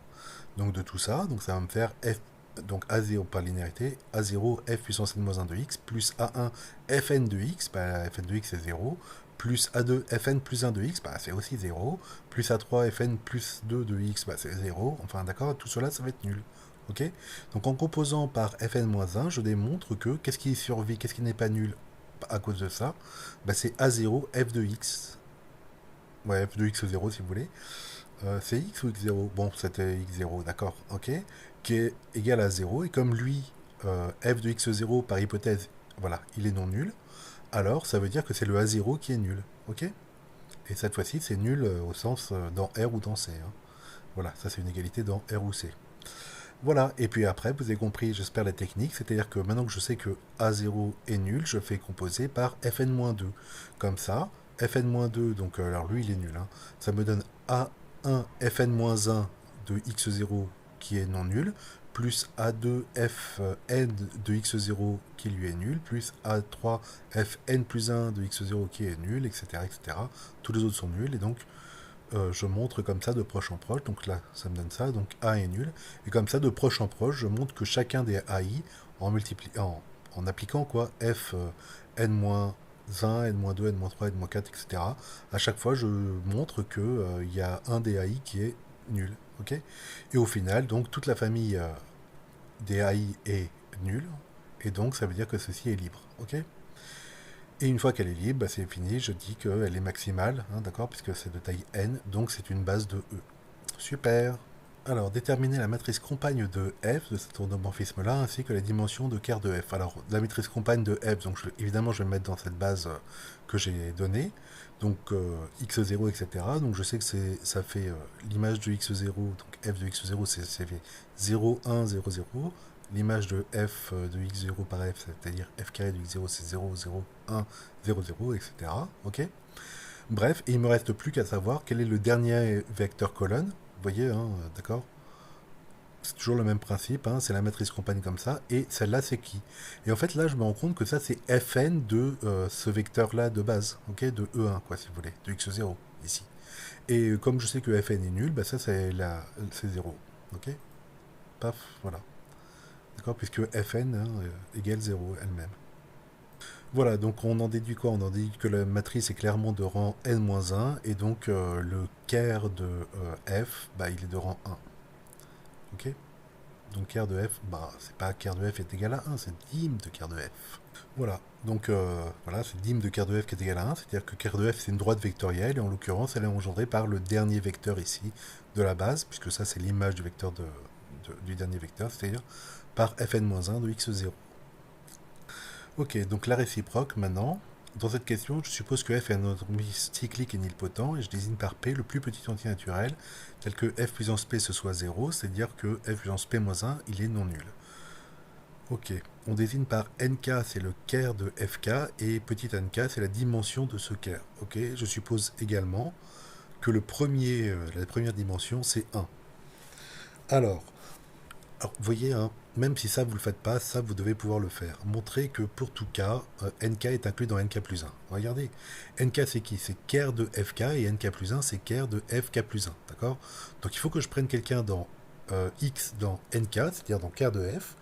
Donc de tout ça, donc ça va me faire f... Donc A0 par linéarité, A0 f puissance n-1 de x, plus A1 fn de x, bah, fn de x c'est 0, plus A2 fn plus 1 de x, bah, c'est aussi 0, plus A3 fn plus 2 de x, bah, c'est 0, enfin d'accord, tout cela ça va être nul. Ok. Donc en composant par fn-1, je démontre que qu'est-ce qui survit, qu'est-ce qui n'est pas nul à cause de ça, bah, c'est A0 f de x. Ouais, f de x0 si vous voulez. C'est x ou x0? Bon, c'était x0, d'accord, ok. Qui est égal à 0. Et comme lui, f de x0 par hypothèse, voilà, il est non nul, alors ça veut dire que c'est le A0 qui est nul, ok. Et cette fois-ci, c'est nul au sens dans R ou dans C, hein. Voilà, ça c'est une égalité dans R ou C. Voilà, et puis après, vous avez compris, j'espère, la technique, c'est-à-dire que maintenant que je sais que A0 est nul, je fais composer par Fn-2. Comme ça, Fn-2, donc alors lui il est nul, hein, ça me donne A1 Fn-1 de x0 qui est non nul, plus A2 Fn de x0 qui lui est nul, plus A3 Fn plus 1 de x0 qui est nul, etc., etc. Tous les autres sont nuls, et donc je montre comme ça de proche en proche, donc là ça me donne ça, donc A est nul, et comme ça de proche en proche, je montre que chacun des AI, en appliquant quoi, f n-1, n-2, n-3, n-4, etc., à chaque fois je montre que il y a un des AI qui est nul, ok. Et au final, donc toute la famille des AI est nulle, et donc ça veut dire que ceci est libre, ok. Et une fois qu'elle est libre, bah, c'est fini, je dis qu'elle est maximale, hein, d'accord, puisque c'est de taille n, donc c'est une base de E. Super. Alors, déterminer la matrice compagne de f, de cet orthomorphisme-là, ainsi que la dimension de ker de f. Alors, la matrice compagne de f, donc évidemment, je vais le mettre dans cette base que j'ai donnée, donc x0, etc. Donc, je sais que ça fait l'image de x0, donc f de x0, c'est fait 0, 1, 0, 0. L'image de f de x0 par f, c'est-à-dire f carré de x0, c'est 0, 0, 1, 0, 0, etc. Ok. Bref, et il me reste plus qu'à savoir quel est le dernier vecteur colonne. Vous voyez, hein, d'accord? C'est toujours le même principe, hein, c'est la matrice compagne comme ça, et celle-là c'est qui? Et en fait là je me rends compte que ça c'est Fn de ce vecteur-là de base, ok, de E1 quoi si vous voulez, de x0 ici. Et comme je sais que Fn est nul, bah ça c'est 0, ok? Paf, voilà. D'accord, puisque Fn hein, égale 0 elle-même. Voilà, donc on en déduit quoi? On en déduit que la matrice est clairement de rang n-1, et donc le ker de f, bah, il est de rang 1. Ok. Donc ker de f, bah, c'est pas ker de f est égal à 1, c'est dim de ker de f. Voilà, donc voilà, c'est dim de ker de f qui est égal à 1, c'est-à-dire que ker de f c'est une droite vectorielle, et en l'occurrence elle est engendrée par le dernier vecteur ici de la base, puisque ça c'est l'image du vecteur du dernier vecteur, c'est-à-dire par fn-1 de x0. Ok, donc la réciproque maintenant. Dans cette question, je suppose que f est un orthomorphisme cyclique et nilpotent, et je désigne par p le plus petit entier naturel, tel que f puissance p ce soit 0, c'est-à-dire que f puissance p-1, il est non nul. Ok, on désigne par nk, c'est le ker de fk, et petit nk, c'est la dimension de ce ker. Ok, je suppose également que la première dimension, c'est 1. Alors, vous voyez, hein, même si ça vous le faites pas, ça vous devez pouvoir le faire. Montrer que pour tout cas, nk est inclus dans nk plus 1. Regardez, nk c'est qui? C'est ker de fk, et nk plus 1 c'est ker de fk plus 1. D'accord? Donc il faut que je prenne quelqu'un dans x dans nk, c'est-à-dire dans ker de f,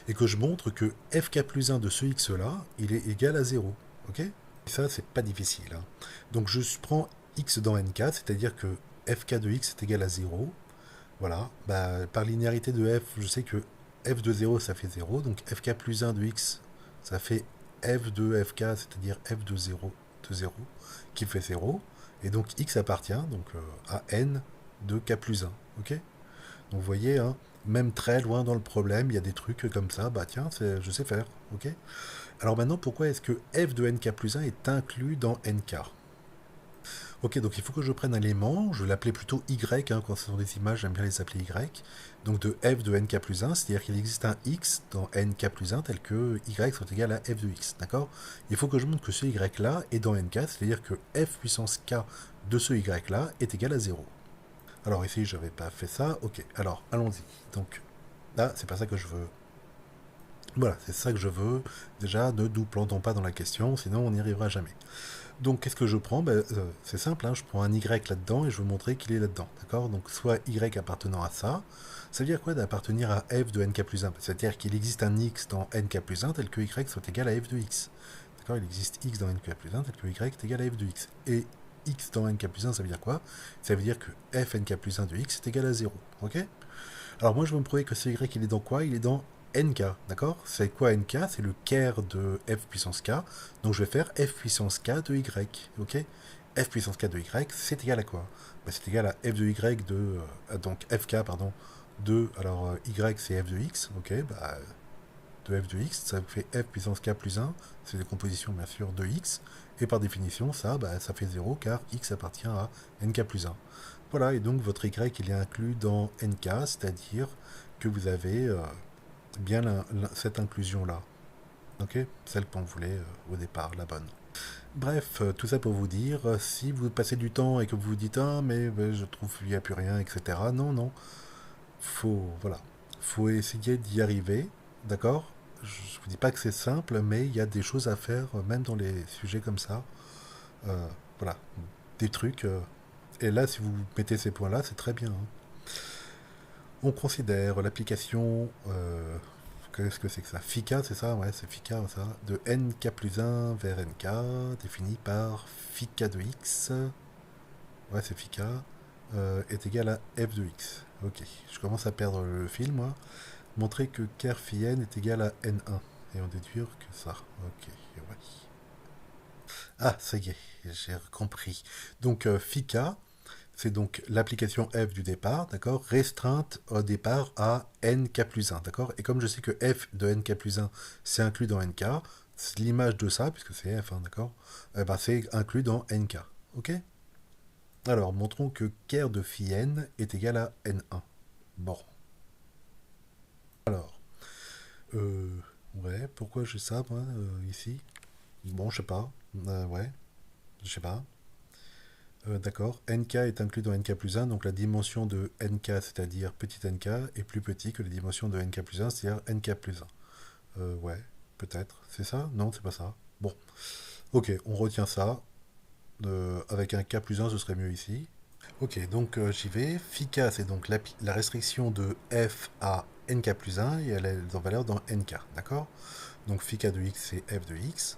et que je montre que fk plus 1 de ce x là, il est égal à 0. Ok? Et ça, c'est pas difficile, hein. Donc je prends x dans nk, c'est-à-dire que fk de x est égal à 0. Voilà, bah, par linéarité de f, je sais que f de 0 ça fait 0, donc fk plus 1 de x ça fait f de fk, c'est-à-dire f de 0 qui fait 0, et donc x appartient donc, à n de k plus 1, ok. Donc vous voyez, hein, même très loin dans le problème, il y a des trucs comme ça, bah tiens, je sais faire, ok. Alors maintenant, pourquoi est-ce que f de nk plus 1 est inclus dans nk? Ok, donc il faut que je prenne un élément, je vais l'appeler plutôt y, hein, quand ce sont des images, j'aime bien les appeler y, donc de f de nk plus 1, c'est-à-dire qu'il existe un x dans nk plus 1 tel que y sont égal à f de x, d'accord. Il faut que je montre que ce y-là est dans nk, c'est-à-dire que f puissance k de ce y-là est égal à 0. Alors ici, je n'avais pas fait ça, ok, alors allons-y. Donc là, c'est pas ça que je veux. Voilà, c'est ça que je veux. Déjà, ne nous plantons pas dans la question, sinon on n'y arrivera jamais. Donc, qu'est-ce que je prends? C'est simple, hein, je prends un Y là-dedans et je veux montrer qu'il est là-dedans. D'accord? Donc, soit Y appartenant à ça. Ça veut dire quoi d'appartenir à f de nk plus 1? C'est-à-dire qu'il existe un x dans nk plus 1 tel que Y soit égal à f de x. D'accord? Il existe x dans nk plus 1 tel que Y est égal à f de x. Et x dans nk plus 1, ça veut dire quoi? Ça veut dire que f nk plus 1 de x est égal à 0. Ok? Alors moi, je veux me prouver que ce y, il est dans quoi? Il est dans nk, d'accord? C'est quoi nk? C'est le caire de f puissance k. Donc je vais faire f puissance k de y, ok? F puissance k de y, c'est égal à quoi? C'est égal à f de y de... donc fk, pardon, de... Alors y, c'est f de x, ok? De f de x, ça fait f puissance k plus 1. C'est des compositions, bien sûr, de x. Et par définition, ça fait 0, car x appartient à nk plus 1. Voilà, et donc votre y, il est inclus dans nk, c'est-à-dire que vous avez bien cette inclusion-là. Ok? Celle qu'on voulait au départ, la bonne. Bref, tout ça pour vous dire, si vous passez du temps et que vous vous dites ah mais je trouve qu'il n'y a plus rien, etc. Non, non, voilà, faut essayer d'y arriver, d'accord? Je vous dis pas que c'est simple, mais il y a des choses à faire, même dans les sujets comme ça. Euh, voilà, des trucs. Et là, si vous mettez ces points-là, c'est très bien, hein. On considère l'application. Qu'est-ce que c'est que ça? Fika, c'est ça? Ouais, c'est Fika, ça. De nk plus 1 vers nk, défini par Fika de x. Ouais, c'est Fika. Est égal à f de x. Ok, je commence à perdre le fil, moi. Montrer que ker phi n est égal à n1. Et on déduire que ça. Ok, ouais. Ah, ça y est, j'ai compris. Donc, Fika, c'est donc l'application f du départ, d'accord, restreinte au départ à nk plus 1, d'accord. Et comme je sais que f de nk plus 1, c'est inclus dans nk, c'est l'image de ça, puisque c'est f, hein, d'accord, c'est inclus dans nk. Ok? Alors, montrons que ker de phi n est égal à n1. Bon. Alors, euh, ouais, pourquoi j'ai ça, moi, ici? Bon, je sais pas. Ouais, je sais pas. D'accord. Nk est inclus dans nk plus 1, donc la dimension de nk, c'est-à-dire petit nk, est plus petit que la dimension de nk plus 1, c'est-à-dire nk plus 1. Ouais, peut-être. C'est ça? Non, c'est pas ça. Bon. Ok, on retient ça. Avec un k plus 1, ce serait mieux ici. Ok, donc j'y vais. Phi k, c'est donc la restriction de f à nk plus 1, et elle est en valeur dans nk, d'accord? Donc phi k de x, c'est f de x.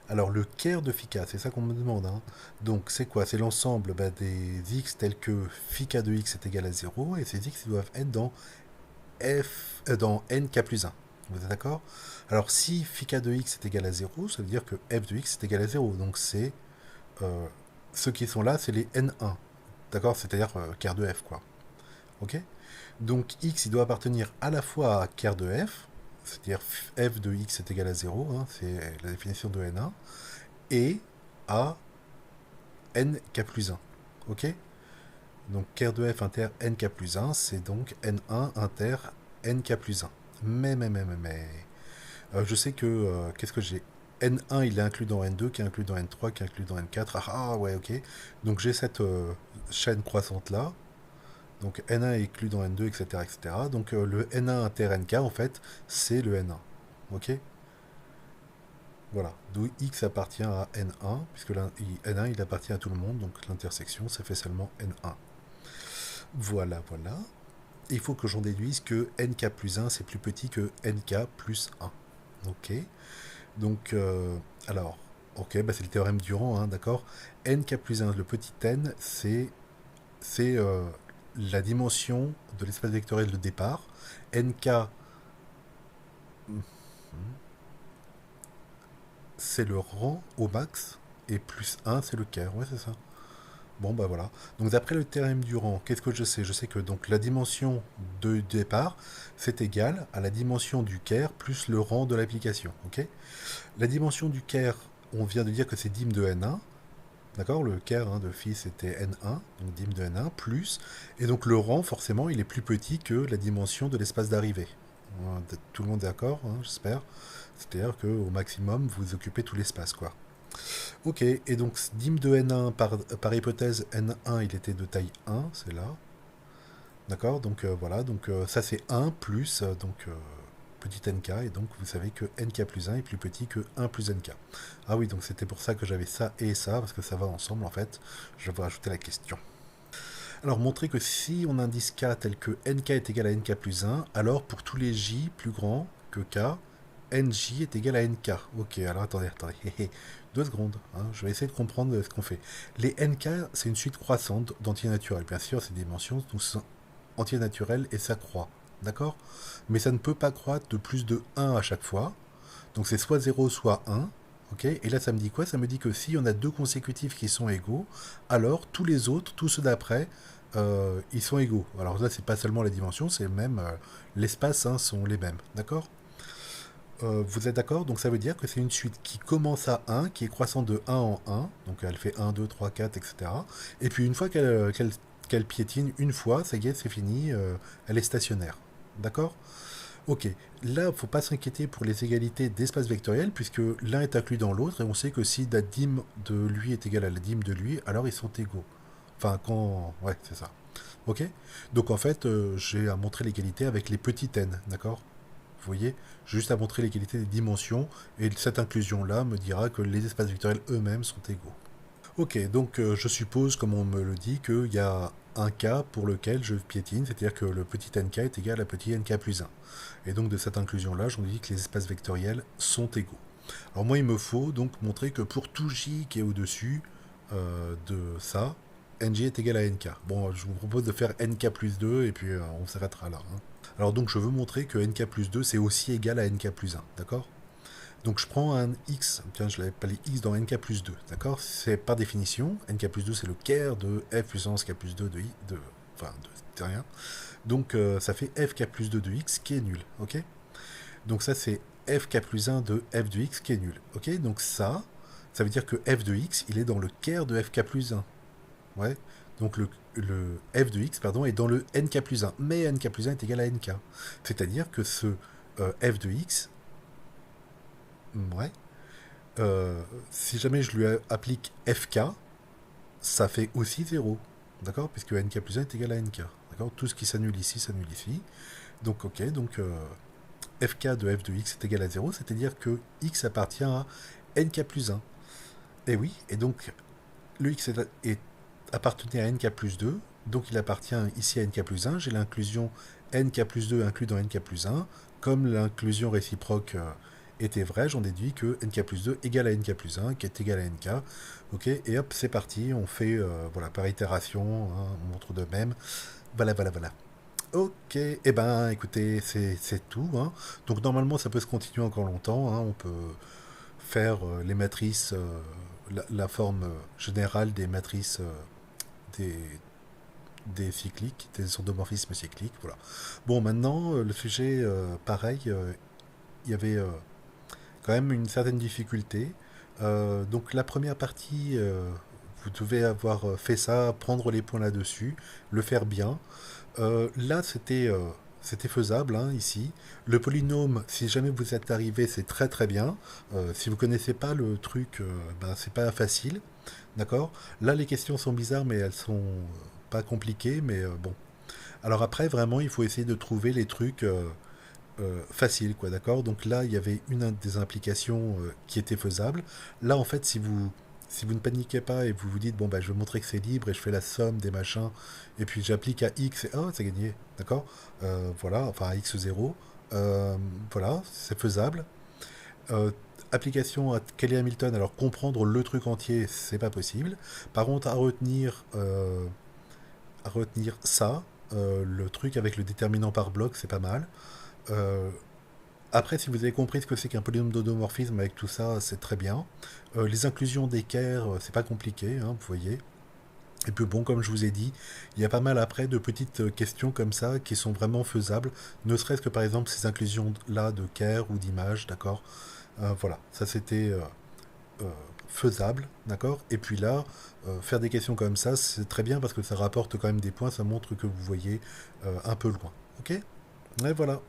Alors le caire de phi k, c'est ça qu'on me demande, hein. Donc c'est quoi? C'est l'ensemble des x tels que phi k de x est égal à 0 et ces x ils doivent être dans nk plus 1. Vous êtes d'accord? Alors si phi k de x est égal à 0, ça veut dire que f de x est égal à 0. Donc c'est euh, ceux qui sont là, c'est les n1. D'accord? C'est-à-dire caire de f, quoi. Ok? Donc x il doit appartenir à la fois à caire de f, c'est-à-dire f de x est égal à 0, hein, c'est la définition de n1, et à nk plus 1. Ok? Donc ker de f inter nk plus 1, c'est donc n1 inter nk plus 1. Mais, je sais que, qu'est-ce que j'ai? N1 il est inclus dans N2, qui est inclus dans N3, qui est inclus dans N4. Ah ouais, ok. Donc j'ai cette chaîne croissante là. Donc N1 est inclus dans N2, etc. etc. Donc le N1 inter NK, en fait, c'est le N1. Ok? Voilà, d'où X appartient à N1, puisque N1 il appartient à tout le monde, donc l'intersection ça fait seulement N1. Voilà, voilà. Et il faut que j'en déduise que NK plus 1 c'est plus petit que NK plus 1. Ok, donc alors, ok, c'est le théorème Durand, hein, d'accord. NK plus 1, le petit n, c'est la dimension de l'espace vectoriel de départ. NK, c'est le rang au max, et plus 1 c'est le quart, ouais c'est ça. Bon, bah voilà. Donc d'après le théorème du rang, qu'est-ce que je sais? Je sais que donc la dimension de départ, c'est égal à la dimension du Caire plus le rang de l'application. Ok? La dimension du Caire, on vient de dire que c'est dim de n1. D'accord? Le Caire, hein, de phi c'était n1, donc dim de n1 plus. Et donc le rang, forcément, il est plus petit que la dimension de l'espace d'arrivée. Tout le monde est d'accord, hein, j'espère. C'est-à-dire qu'au maximum, vous occupez tout l'espace, quoi. Ok, et donc dim de n1 par hypothèse n1 il était de taille 1, c'est là. D'accord, donc voilà, donc ça c'est 1 plus petit nk, et donc vous savez que nk plus 1 est plus petit que 1 plus nk. Ah oui, donc c'était pour ça que j'avais ça et ça, parce que ça va ensemble en fait. Je vais rajouter la question. Alors montrer que si on indice k tel que nk est égal à nk plus 1, alors pour tous les j plus grands que k, nj est égal à nk. Ok, alors attendez. 2 secondes, hein, je vais essayer de comprendre ce qu'on fait. Les nk, c'est une suite croissante d'entiers naturels. Bien sûr, ces dimensions sont entiers naturels et ça croît. D'accord? Mais ça ne peut pas croître de plus de 1 à chaque fois. Donc c'est soit 0, soit 1. Ok, et là, ça me dit quoi? Ça me dit que si on a 2 consécutifs qui sont égaux, alors tous les autres, tous ceux d'après, ils sont égaux. Alors là, c'est pas seulement la dimension, c'est même l'espace, hein, sont les mêmes. D'accord? Vous êtes d'accord? Donc ça veut dire que c'est une suite qui commence à 1, qui est croissante de 1 en 1. Donc elle fait 1, 2, 3, 4, etc. Et puis une fois qu'elle piétine une fois, ça y est, c'est fini, elle est stationnaire. D'accord? Ok, là, il ne faut pas s'inquiéter pour les égalités d'espace vectoriel, puisque l'un est inclus dans l'autre, et on sait que si la dîme de lui est égale à la dîme de lui, alors ils sont égaux. Enfin, quand... Ouais, c'est ça. Ok? Donc en fait, j'ai à montrer l'égalité avec les petits n, d'accord? Vous voyez? J'ai juste à montrer l'égalité des dimensions, et cette inclusion-là me dira que les espaces vectoriels eux-mêmes sont égaux. Ok, donc je suppose, comme on me le dit, qu'il y a un cas pour lequel je piétine, c'est-à-dire que le petit nk est égal à petit nk plus 1. Et donc de cette inclusion-là, j'en dis que les espaces vectoriels sont égaux. Alors moi, il me faut donc montrer que pour tout j qui est au-dessus de ça, nj est égal à nk. Bon, je vous propose de faire nk plus 2, et puis on s'arrêtera là. Hein. Alors donc je veux montrer que nk plus 2, c'est aussi égal à nk plus 1, d'accord? Donc je prends un x, tiens je l'avais pas les x dans nk plus 2, d'accord? C'est par définition, nk plus 2 c'est le quart de f puissance k plus 2 de i, c'est rien. Donc ça fait fk plus 2 de x qui est nul, ok? Donc ça c'est fk plus 1 de f de x qui est nul, ok? Donc ça veut dire que f de x, il est dans le quart de fk plus 1, ouais? Donc le f de x, pardon, est dans le nk plus 1, mais nk plus 1 est égal à nk. C'est-à-dire que ce f de x, ouais, si jamais je lui applique fk, ça fait aussi 0. D'accord? Puisque nk plus 1 est égal à nk. D'accord? Tout ce qui s'annule ici s'annule ici. Donc, ok, donc fk de f de x est égal à 0, c'est-à-dire que x appartient à nk plus 1. Et oui, et donc le x appartenait à nk plus 2, donc il appartient ici à nk plus 1. J'ai l'inclusion nk plus 2 inclus dans nk plus 1. Comme l'inclusion réciproque était vraie, j'en déduis que nk plus 2 égale à nk plus 1, qui est égal à nk. Ok, et hop, c'est parti, on fait voilà, par itération, hein, on montre de même. Voilà. Ok, et eh ben écoutez, c'est tout. Hein. Donc normalement, ça peut se continuer encore longtemps. Hein. On peut faire les matrices, la forme générale des matrices des, des cycliques, des endomorphismes cycliques. Voilà. Bon, maintenant, le sujet, pareil, il y avait quand même une certaine difficulté. Donc la première partie, vous devez avoir fait ça, prendre les points là-dessus, le faire bien. Là, c'était faisable, hein, ici. Le polynôme, si jamais vous êtes arrivé, c'est très très bien. Si vous connaissez pas le truc, ben, c'est pas facile. D'accord? Là, les questions sont bizarres, mais elles sont pas compliquées, mais bon. Alors après, vraiment, il faut essayer de trouver les trucs faciles, quoi, d'accord? Donc là, il y avait une des implications qui était faisable. Là, en fait, si vous ne paniquez pas et vous vous dites, bon, bah, je vais montrer que c'est libre et je fais la somme des machins, et puis j'applique à x et oh, c'est gagné, d'accord? Voilà, enfin à x0, voilà, c'est faisable. Euh, Application à Kelly Hamilton, alors comprendre le truc entier, c'est pas possible. Par contre, à retenir ça, le truc avec le déterminant par bloc, c'est pas mal. Euh, Après, si vous avez compris ce que c'est qu'un polynôme d'endomorphisme avec tout ça, c'est très bien. Les inclusions d'équerre, c'est pas compliqué, hein, vous voyez. Et puis bon, comme je vous ai dit, il y a pas mal après de petites questions comme ça qui sont vraiment faisables, ne serait-ce que par exemple ces inclusions-là de Kerr ou d'images, d'accord? Voilà, ça c'était euh, faisable, d'accord? Et puis là, faire des questions comme ça, c'est très bien parce que ça rapporte quand même des points, ça montre que vous voyez un peu loin, ok? Et voilà.